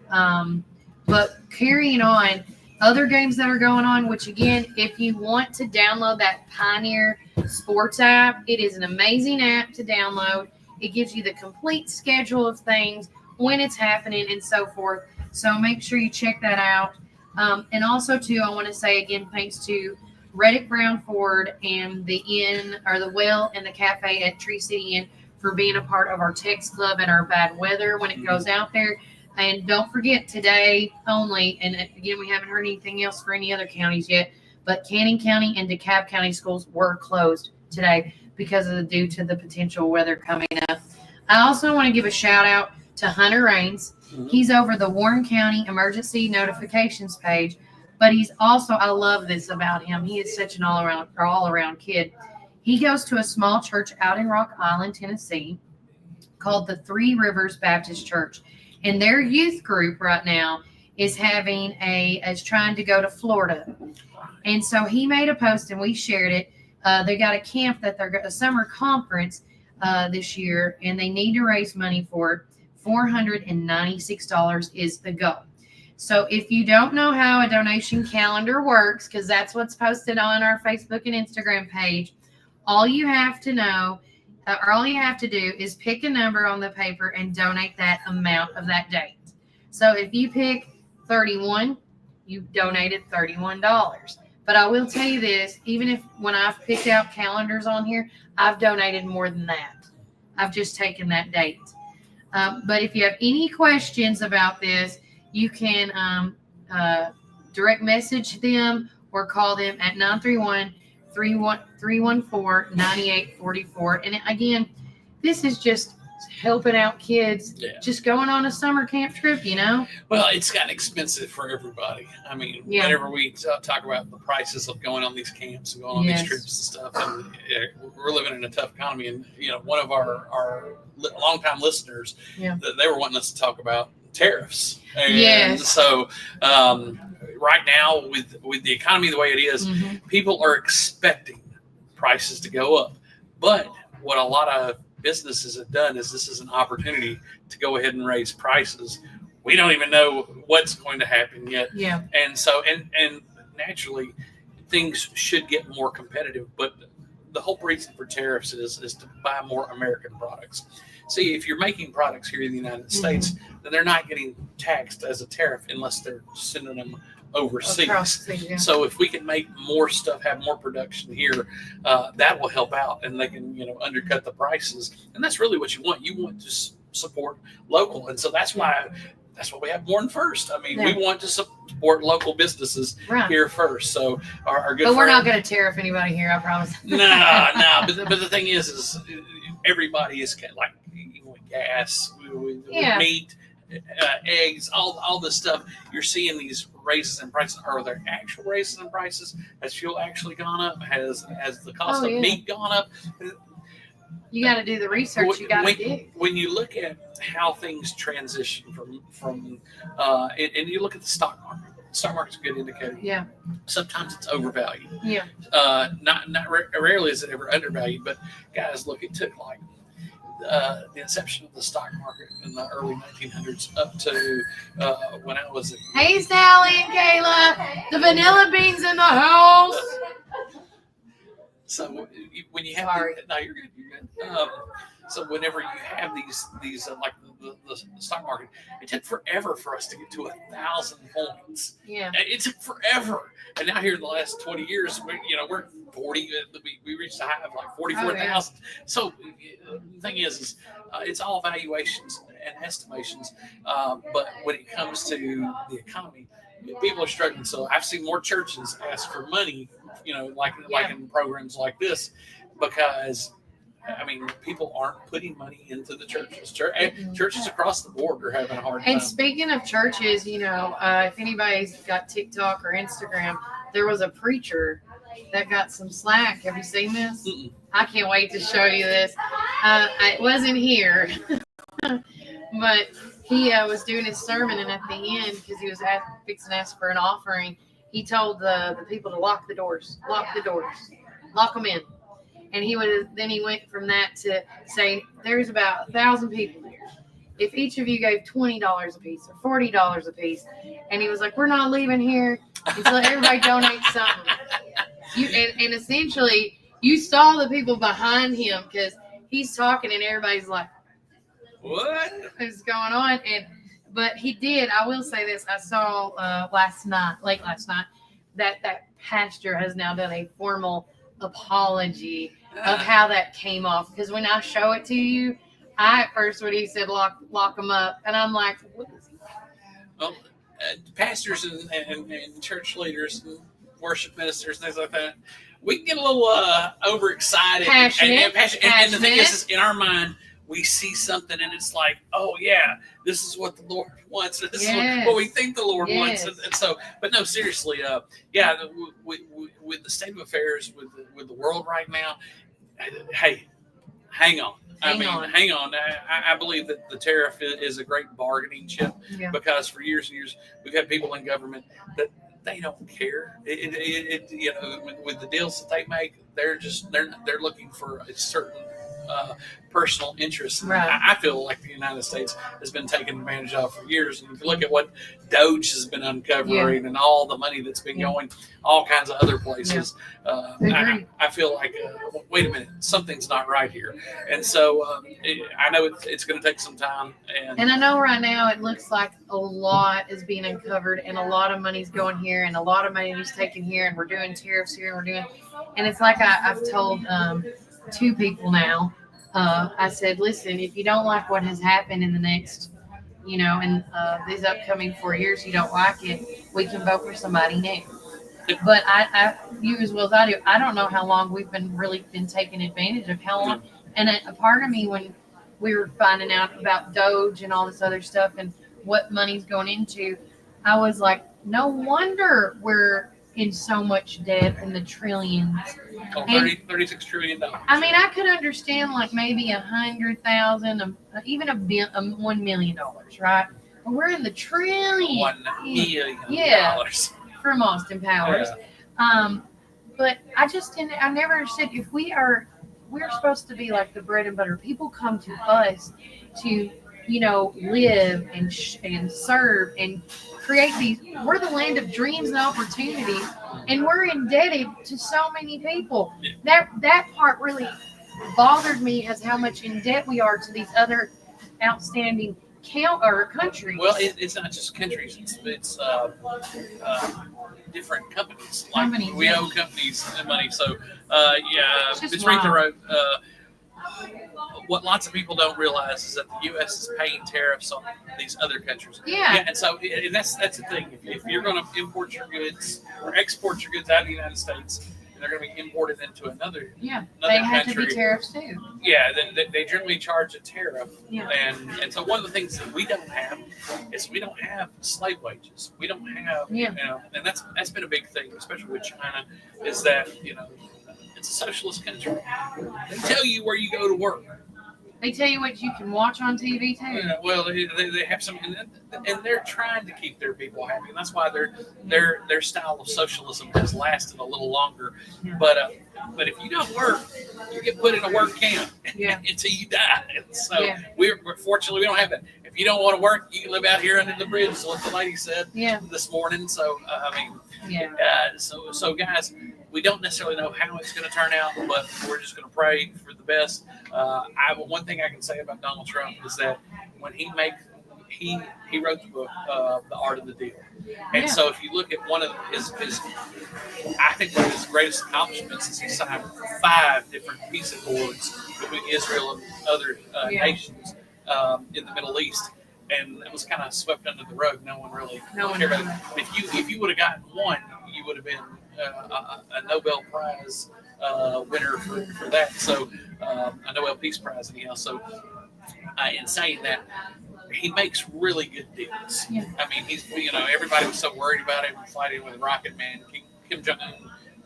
But carrying on, other games that are going on, which again, if you want to download that Pioneer Sports app, it is an amazing app to download. It gives you the complete schedule of things, when it's happening, and so forth. So make sure you check that out. And also, too, I want to say again, thanks to Reddick Brown Ford and the Inn, or the Well and the Cafe at Tree City Inn for being a part of our text club and our bad weather when it goes out there. And don't forget, today only, and again, we haven't heard anything else for any other counties yet, but Canning County and DeKalb County schools were closed today due to the potential weather coming up. I also want to give a shout out to Hunter Raines. He's over the Warren County Emergency Notifications page, but he's also, I love this about him, he is such an all-around kid. He goes to a small church out in Rock Island, Tennessee, called the Three Rivers Baptist Church. And their youth group right now is trying to go to Florida. And so he made a post and we shared it. They got a camp a summer conference this year, and they need to raise money for it. $496 is the goal. So if you don't know how a donation calendar works, because that's what's posted on our Facebook and Instagram page, all you have to do is pick a number on the paper and donate that amount of that date. So if you pick 31, you donated $31. But I will tell you this, even when I've picked out calendars on here, I've donated more than that. I've just taken that date. But if you have any questions about this, you can direct message them or call them at 931-314-9844. And again, this is just helping out kids, just going on a summer camp trip, Well, it's gotten expensive for everybody. I mean, whenever we talk about the prices of going on these camps and going on these trips and stuff, and we're living in a tough economy. And, one of our longtime listeners, they were wanting us to talk about tariffs. And so right now, with the economy the way it is, people are expecting prices to go up. But what a lot of businesses have done is this is an opportunity to go ahead and raise prices. We don't even know what's going to happen yet. Yeah. And so, and naturally, things should get more competitive. But the whole reason for tariffs is to buy more American products. See, if you're making products here in the United States, then they're not getting taxed as a tariff unless they're sending them overseas. So if we can make more stuff, have more production here, that will help out, and they can undercut the prices. And that's really what you want. You want to support local, and so that's why we have Born First. I mean, we want to support local businesses here first. So our good. But we're not going to tariff anybody here, I promise. No. But the thing is everybody is like with gas, with meat. eggs, all this stuff. You're seeing these raises in prices. Are there actual raises in prices? Has fuel actually gone up? Has the cost of meat gone up? You got to do the research. You got to do. When you look at how things transition from and you look at the stock market. The stock market's a good indicator. Yeah. Sometimes it's overvalued. Yeah. Rarely is it ever undervalued. But guys, look, it took like the inception of the stock market in the early 1900s up to when I was. Hey, Sally and Kayla, the vanilla beans in the house. So when you have, no, you're good. You're good. So whenever you have these like the stock market, it took forever for us to get to 1,000 points. Yeah, it took forever. And now here in the last 20 years, we're 40. We reached a high of like 44,000. So the thing is it's all valuations and estimations. But when it comes to the economy, people are struggling. So I've seen more churches ask for money, like in programs like this, because people aren't putting money into the churches. Churches across the board are having a hard time. And speaking of churches, if anybody's got TikTok or Instagram, there was a preacher that got some slack. Have you seen this? I can't wait to show you this. It wasn't here, but he was doing his sermon, and at the end, because he was fixing to ask for an offering, he told the people to lock the doors, lock them in. And he went from that to saying, there's about 1,000 people here. If each of you gave $20 a piece or $40 a piece, and he was like, we're not leaving here until everybody donates something. And essentially, you saw the people behind him because he's talking and everybody's like, what is going on? But he did. I will say this. I saw late last night, that pastor has now done a formal apology of how that came off. Because when I show it to you, at first when he said lock them up, and I'm like, what is he? Well, pastors and church leaders and worship ministers and things like that, we can get a little overexcited, passionate. And the thing is, in our mind, we see something and it's like, oh yeah, this is what the Lord wants. This is what we think the Lord wants. And so, but no, seriously, with the state of affairs with the world right now, hey, hang on. Hang on. I believe that the tariff is a great bargaining chip because for years and years we've had people in government that they don't care. With the deals that they make, they're looking for a certain personal interest. Right. I feel like the United States has been taken advantage of for years. And if you look at what Doge has been uncovering and all the money that's been going all kinds of other places, I feel like, wait a minute, something's not right here. And so I know it's going to take some time. And I know right now it looks like a lot is being uncovered and a lot of money's going here and a lot of money is taken here and we're doing tariffs here and we're doing, and it's like I've told two people now. I said, listen, if you don't like what has happened in the next, in these upcoming 4 years, you don't like it, we can vote for somebody new. But you as well as I do, I don't know how long we've been taking advantage of how long. And a part of me, when we were finding out about Doge and all this other stuff and what money's going into, I was like, no wonder we're in so much debt in the trillions. $36 trillion. I mean, I could understand like maybe 100,000, even $1 million, right? But we're in the trillions. $1 million. From Austin Powers. Yeah. But I never understood if we're supposed to be like the bread and butter. People come to us to, live and serve and create these. We're the land of dreams and opportunities, and we're indebted to so many people. That part really bothered me, as how much in debt we are to these other outstanding countries. Well, it's not just countries; it's different companies. We owe companies money. So, Ms. Rita wrote. What lots of people don't realize is that the U.S. is paying tariffs on these other countries. And so that's the thing. If you're going to import your goods or export your goods out of the United States, they're going to be imported into another Yeah, another they have country. to be tariffs too. Yeah, they generally charge a tariff. Yeah. And so one of the things that we don't have is we don't have slave wages. We don't have, Yeah. and that's been a big thing, especially with China, is that, it's a socialist country. They tell you where you go to work. They tell you what you can watch on TV too. Yeah, well, they have some, and they're trying to keep their people happy, and that's why their style of socialism has lasted a little longer. But if you don't work, you get put in a work camp until you die. And so we're fortunately we don't have that. If you don't want to work, you can live out here under the bridge. Is what the lady said this morning. So so guys, we don't necessarily know how it's going to turn out, but we're just going to pray for the best. One thing I can say about Donald Trump is that when he wrote the book, The Art of the Deal. And so if you look at one of his I think one of his greatest accomplishments is he signed 5 different peace accords between Israel and other nations in the Middle East. And it was kind of swept under the rug. No one cared about it. If you would have gotten one, you would have been a Nobel Prize winner for that. So a Nobel Peace Prize anyhow. So in saying that, he makes really good deals. Yeah. I mean, everybody was so worried about him fighting with Rocket Man, Kim Jong-un.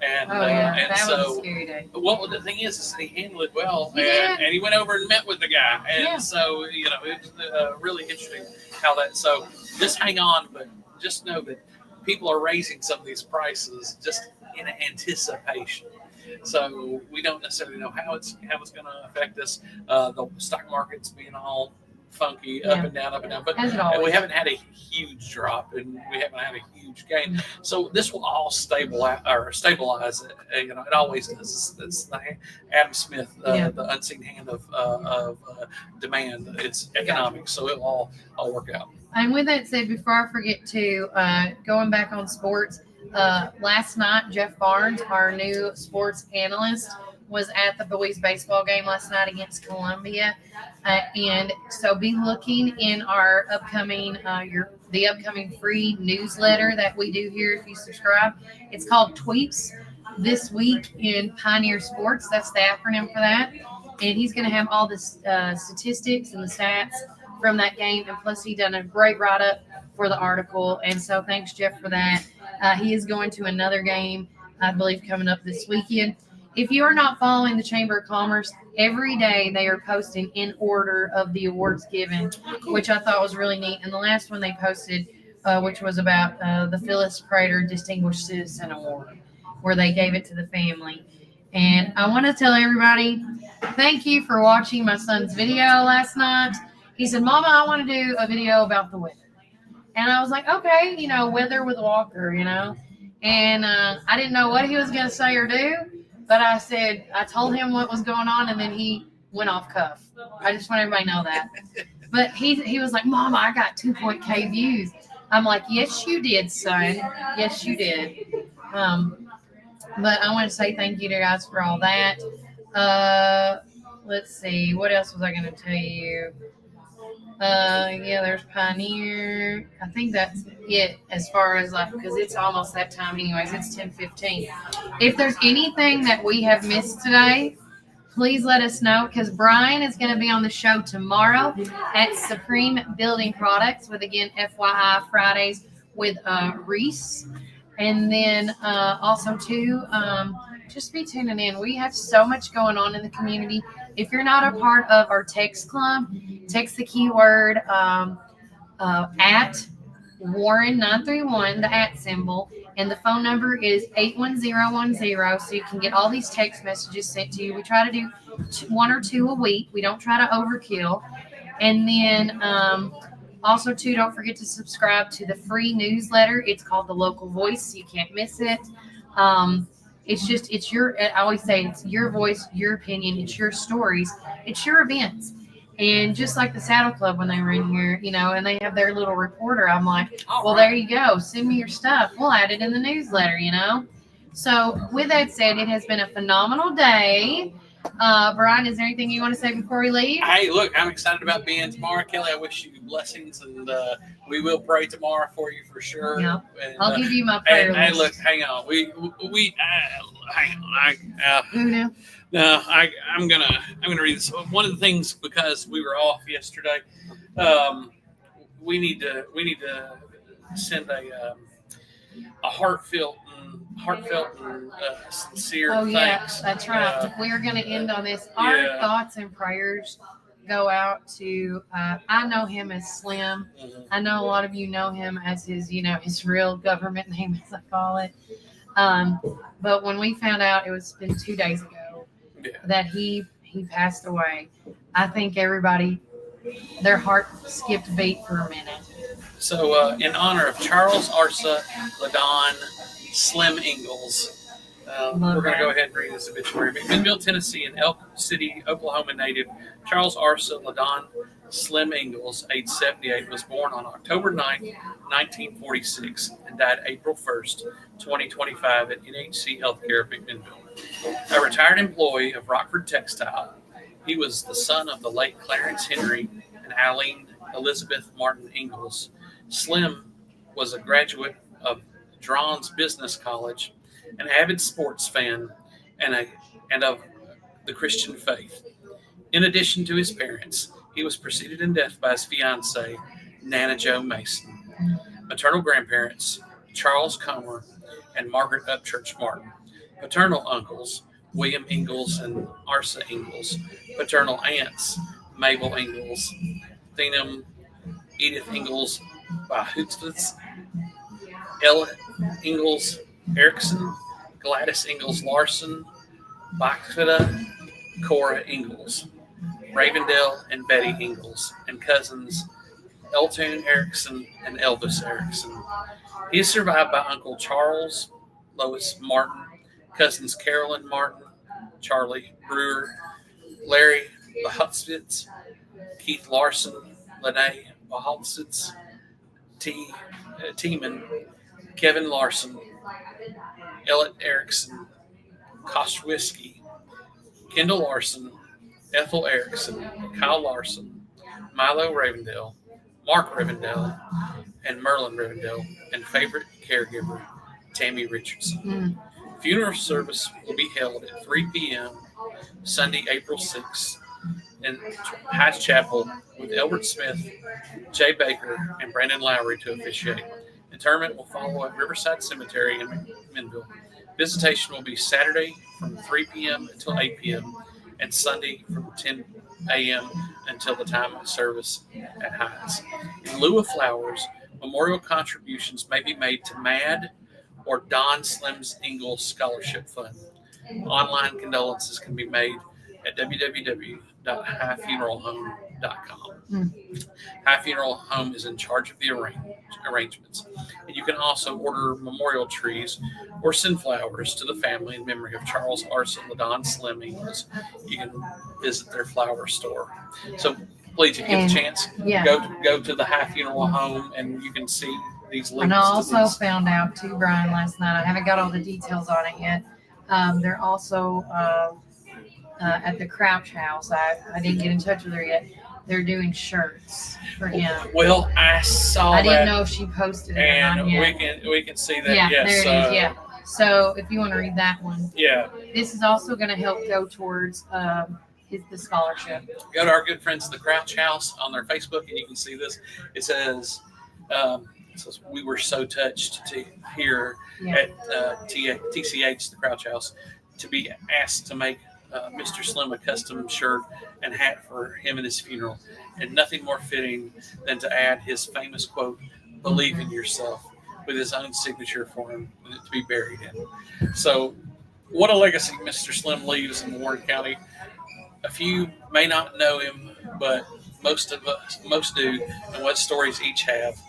And, and that so, was a scary day. Well, the thing is that he handled it well, He did. and he went over and met with the guy, and so it's really interesting how that. So just hang on, but just know that people are raising some of these prices just in anticipation. So we don't necessarily know how it's going to affect us. The stock market's being all funky, up and down, but As it and always we haven't had a huge drop, and we haven't had a huge gain. So this will all stabilize. It always does. It's the Adam Smith, the unseen hand of demand. It's economics, so it will all work out. And with that said, before I forget to, going back on sports, last night, Jeff Barnes, our new sports analyst, was at the boys baseball game last night against Columbia. And so be looking in our upcoming, the upcoming free newsletter that we do here if you subscribe. It's called Tweets This Week in Pioneer Sports. That's the acronym for that. And he's going to have all the statistics and the stats from that game. And plus, he done a great write-up for the article. And so thanks, Jeff, for that. He is going to another game, I believe, coming up this weekend. If you are not following the Chamber of Commerce, every day they are posting in order of the awards given, which I thought was really neat. And the last one they posted, which was about the Phyllis Prater Distinguished Citizen Award, where they gave it to the family. And I want to tell everybody, thank you for watching my son's video last night. He said, Mama, I want to do a video about the weather. And I was like, okay, weather with Walker, And I didn't know what he was going to say or do. But I told him what was going on, and then he went off cuff. I just want everybody to know that. But he was like, Mama, I got 2.K views. I'm like, yes, you did, son. Yes, you did. But I want to say thank you to you guys for all that. Let's see. What else was I going to tell you? There's Pioneer. I think that's it as far as because it's almost that time anyways. It's 10:15. If there's anything that we have missed today, please let us know, because Brian is going to be on the show tomorrow at Supreme Building Products with, again, FYI Fridays with Reese. And then also too, just be tuning in. We have so much going on in the community. If you're not a part of our text club, text the keyword at Warren 931, the @ symbol, and the phone number is 81010, so you can get all these text messages sent to you. We try to do 1 or 2 a week. We don't try to overkill. And then also too, don't forget to subscribe to the free newsletter. It's called The Local Voice, so you can't miss it. I always say it's your voice, your opinion, it's your stories, it's your events. And just like the Saddle Club when they were in here, and they have their little reporter, I'm like, well, there you go. Send me your stuff. We'll add it in the newsletter, So with that said, it has been a phenomenal day. Brian, is there anything you want to say before we leave? Hey, look, I'm excited about being tomorrow, Kelly. I wish you blessings, and we will pray tomorrow for you for sure. Yep. And, I'll give you my prayer Hey, list. look, hang on. Hang on. Who knew? No, I'm gonna read this. One of the things, because we were off yesterday, we need to send a heartfelt and sincere thanks. That's right. If we are going to end on this, our thoughts and prayers go out to. I know him as Slim. I know a lot of you know him as his real government name, as I call it. But when we found out, it's been 2 days ago that he passed away. I think everybody, their heart skipped a beat for a minute. So, in honor of Charles Arsa Ladon Slim Ingalls, we're going to go ahead and read this obituary. McMinnville, Tennessee, and Elk City, Oklahoma native Charles Arsa Ladon Slim Ingalls, age 78, was born on October 9, 1946, and died April 1st, 2025, at NHC Healthcare of McMinnville. A retired employee of Rockford Textile, he was the son of the late Clarence Henry and Eileen Elizabeth Martin Ingalls. Slim was a graduate of Drons Business College, an avid sports fan, and of the Christian faith. In addition to his parents, he was preceded in death by his fiancée, Nana Jo Mason. Maternal grandparents, Charles Comer and Margaret Upchurch Martin. Paternal uncles, William Ingalls and Arsa Ingalls. Paternal aunts, Mabel Ingalls, Thenum Edith Ingalls Bahutzvitz, Ella Ingalls Erickson, Gladys Ingalls Larson, Bakfida, Cora Ingalls, Ravendale and Betty Ingalls, and cousins Eltoon Erickson and Elvis Erickson. He is survived by Uncle Charles Lois Martin, cousins Carolyn Martin, Charlie Brewer, Larry Bahutzvitz, Keith Larson, Lene Bahutzvitz, Tiemann, Kevin Larson, Ellett Erickson, Kostwisky, Kendall Larson, Ethel Erickson, Kyle Larson, Milo Ravendale, Mark Ravendale, and Merlin Ravendale, and favorite caregiver, Tammy Richardson. Funeral service will be held at 3 p.m. Sunday, April 6th in Heights Chapel with Elbert Smith, Jay Baker, and Brandon Lowry to officiate. Interment will follow at Riverside Cemetery in McMinnville. Visitation will be Saturday from 3 p.m. until 8 p.m. and Sunday from 10 a.m. until the time of service at Heights. In lieu of flowers, memorial contributions may be made to MAD or Don Slim's Ingalls Scholarship Fund. Online condolences can be made at www.highfuneralhome.com. High Funeral Home is in charge of the arrangements. And you can also order memorial trees or send flowers to the family in memory of Charles Arsa Ladon Slim Ingalls. You can visit their flower store. So please, if you get a chance, go to the High Funeral Home and you can see these links. And I also found out too, Brian, last night, I haven't got all the details on it yet. They're also at the Crouch House. I didn't get in touch with her yet. They're doing shirts for him. Well, I saw that. I didn't know if she posted it or not yet. We can see that. Yeah, yes, there it is. Yeah. So if you want to read that one. Yeah. This is also going to help go towards the scholarship. Go to our good friends at the Crouch House on their Facebook, and you can see this. It says, we were so touched to hear at TCH, the Crouch House, to be asked to make Mr. Slim a custom shirt and hat for him and his funeral. And nothing more fitting than to add his famous quote, "Believe in yourself," with his own signature for him to be buried in. So what a legacy Mr. Slim leaves in Warren County. A few may not know him, but most do, and what stories each have.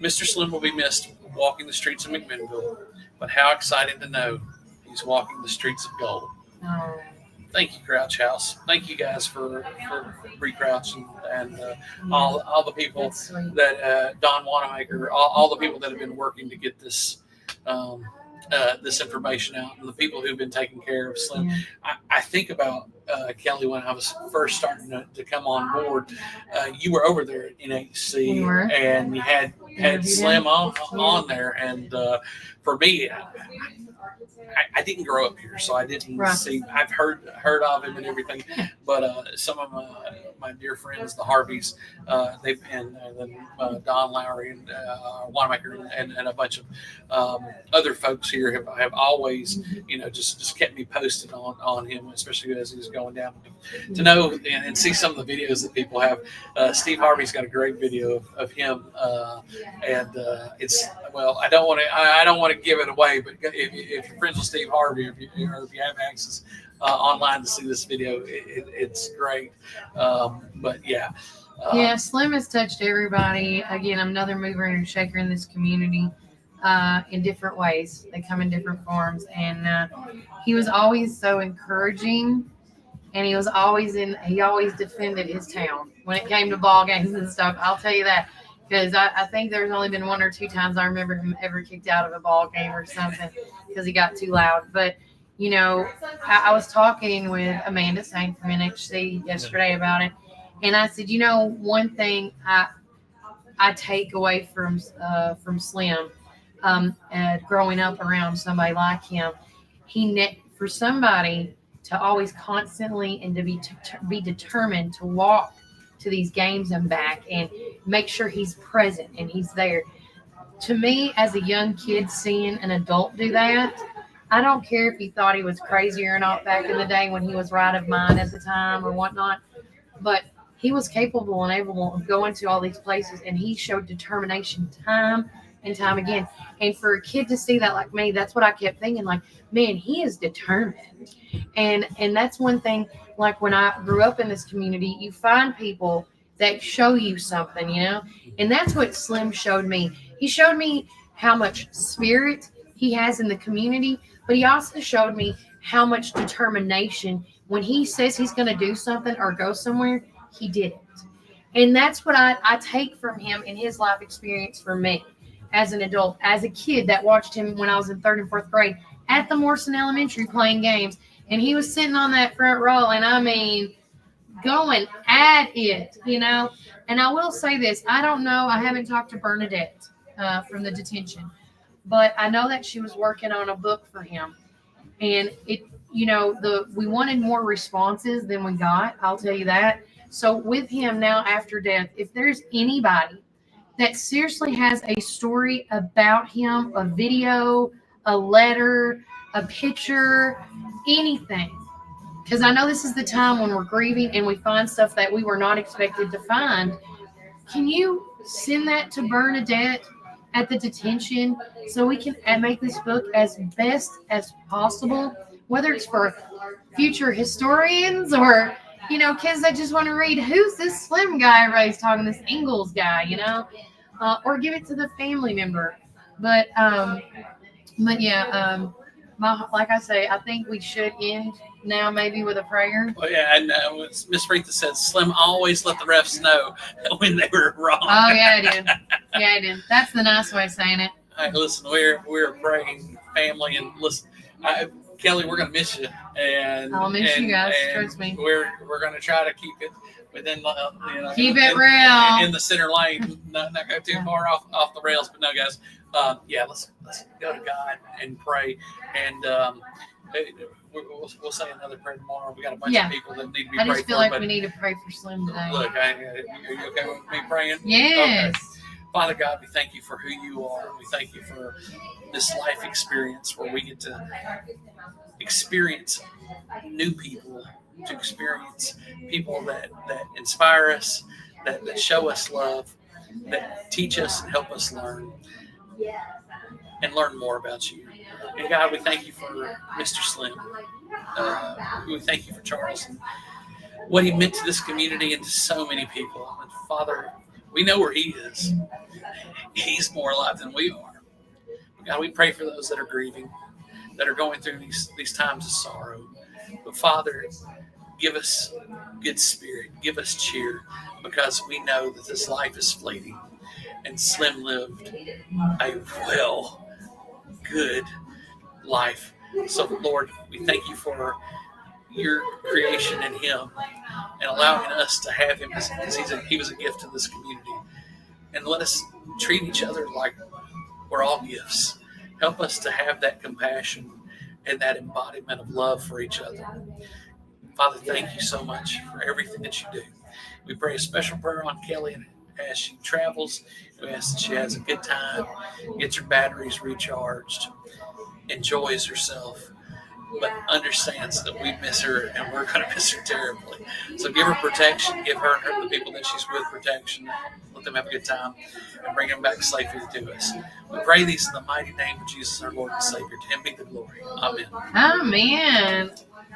Mr. Slim will be missed walking the streets of McMinnville, but how exciting to know he's walking the streets of gold. Oh. Thank you, Crouch House. Thank you guys for Crouch and all the people that Don Wanamaker, all the people that have been working to get this this information out, and the people who've been taking care of Slim. I think about Kelly when I was first starting to come on board. You were over there at NHC, and you had Slim on there, and for me, I didn't grow up here, so I didn't see. I've heard of him and everything, but some of my dear friends, the Harveys, they've and then Don Lowry and Wanamaker and a bunch of other folks here have always, just kept me posted on him, especially as he's going down. To know and see some of the videos that people have. Steve Harvey's got a great video of him, and it's I don't want to give it away, but if you're friends with Steve Harvey, or if you have access online to see this video, it's great. But yeah. Slim has touched everybody. Again, another mover and shaker in this community in different ways. They come in different forms, and he was always so encouraging, and he always defended his town when it came to ball games and stuff. I'll tell you that. Because I think there's only been 1 or 2 times I remember him ever kicked out of a ball game or something because he got too loud. But, I was talking with Amanda Sain from NHC yesterday about it. And I said, one thing I take away from Slim growing up around somebody like him, for somebody to always constantly and to be determined to walk to these games and back and make sure he's present and he's there. To me, as a young kid, seeing an adult do that, I don't care if he thought he was crazy or not back in the day when he was right of mind at the time or whatnot, but he was capable and able of going to all these places, and he showed determination time and time again. And for a kid to see that like me, that's what I kept thinking, like, man, he is determined. And that's one thing, like when I grew up in this community, you find people that show you something, and that's what Slim showed me. He showed me how much spirit he has in the community, but he also showed me how much determination when he says he's going to do something or go somewhere, he did it. And that's what I take from him in his life experience for me as an adult, as a kid that watched him when I was in 3rd and 4th grade at the Morrison Elementary playing games. And he was sitting on that front row, and I mean, going at it, And I will say this. I don't know. I haven't talked to Bernadette from the detention, but I know that she was working on a book for him. And we wanted more responses than we got. I'll tell you that. So with him now after death, if there's anybody that seriously has a story about him, a video, a letter, a picture, anything, because I know this is the time when we're grieving and we find stuff that we were not expected to find. Can you send that to Bernadette at the detention so we can make this book as best as possible, whether it's for future historians or, kids that just want to read, who's this Slim guy everybody's talking, this Ingalls guy, or give it to the family member. But yeah, like I say, I think we should end now maybe with a prayer. Well, yeah, and Miss Retha said Slim always let the refs know when they were wrong. Oh, yeah, I did. Yeah, I did. That's the nice way of saying it. All right, listen, we're a praying family, and listen, Kelly, we're gonna miss you, and I'll miss you guys. Trust me. We're gonna try to keep it within keep it real in the center lane, not go too far off the rails. But no, guys, let's go to God and pray, and we'll say another prayer tomorrow. We got a bunch of people that need to be prayed for. I just feel like we need to pray for Slim today. Look, are you okay with me praying? Yes. Okay. Father God, we thank you for who you are. We thank you for this life experience where we get to experience new people, to experience people that inspire us, that show us love, that teach us and help us learn and learn more about you. And God, we thank you for Mr. Slim. We thank you for Charles and what he meant to this community and to so many people. And Father, we know where he is. He's more alive than we are. God, we pray for those that are grieving, that are going through these times of sorrow. But Father, give us good spirit, give us cheer, because we know that this life is fleeting. And Slim lived a good, life. So, Lord, we thank you for your creation in him and allowing us to have him because he was a gift to this community. And let us treat each other like we're all gifts. Help us to have that compassion and that embodiment of love for each other. Father, thank you so much for everything that you do. We pray a special prayer on Kelly as she travels. We ask that she has a good time, gets her batteries recharged, enjoys herself, but understands that we miss her and we're going to miss her terribly. So give her protection, give her and the people that she's with protection, let them have a good time, and bring them back safely to us. We pray these in the mighty name of Jesus, our Lord and Savior. To him be the glory. Amen. Oh, man.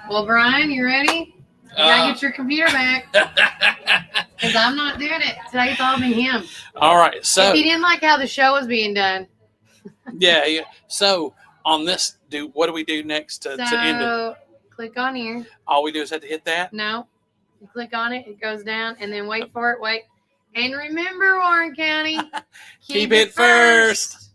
Well, Brian, you ready? You gotta get your computer back. Because I'm not doing it. Today's all been him. All right. So if he didn't like how the show was being done. Yeah. So on this, what do we do next to end it? Click on here. All we do is have to hit that? No. You click on it, it goes down, and then wait for it. Wait. And remember, Warren County, keep it first.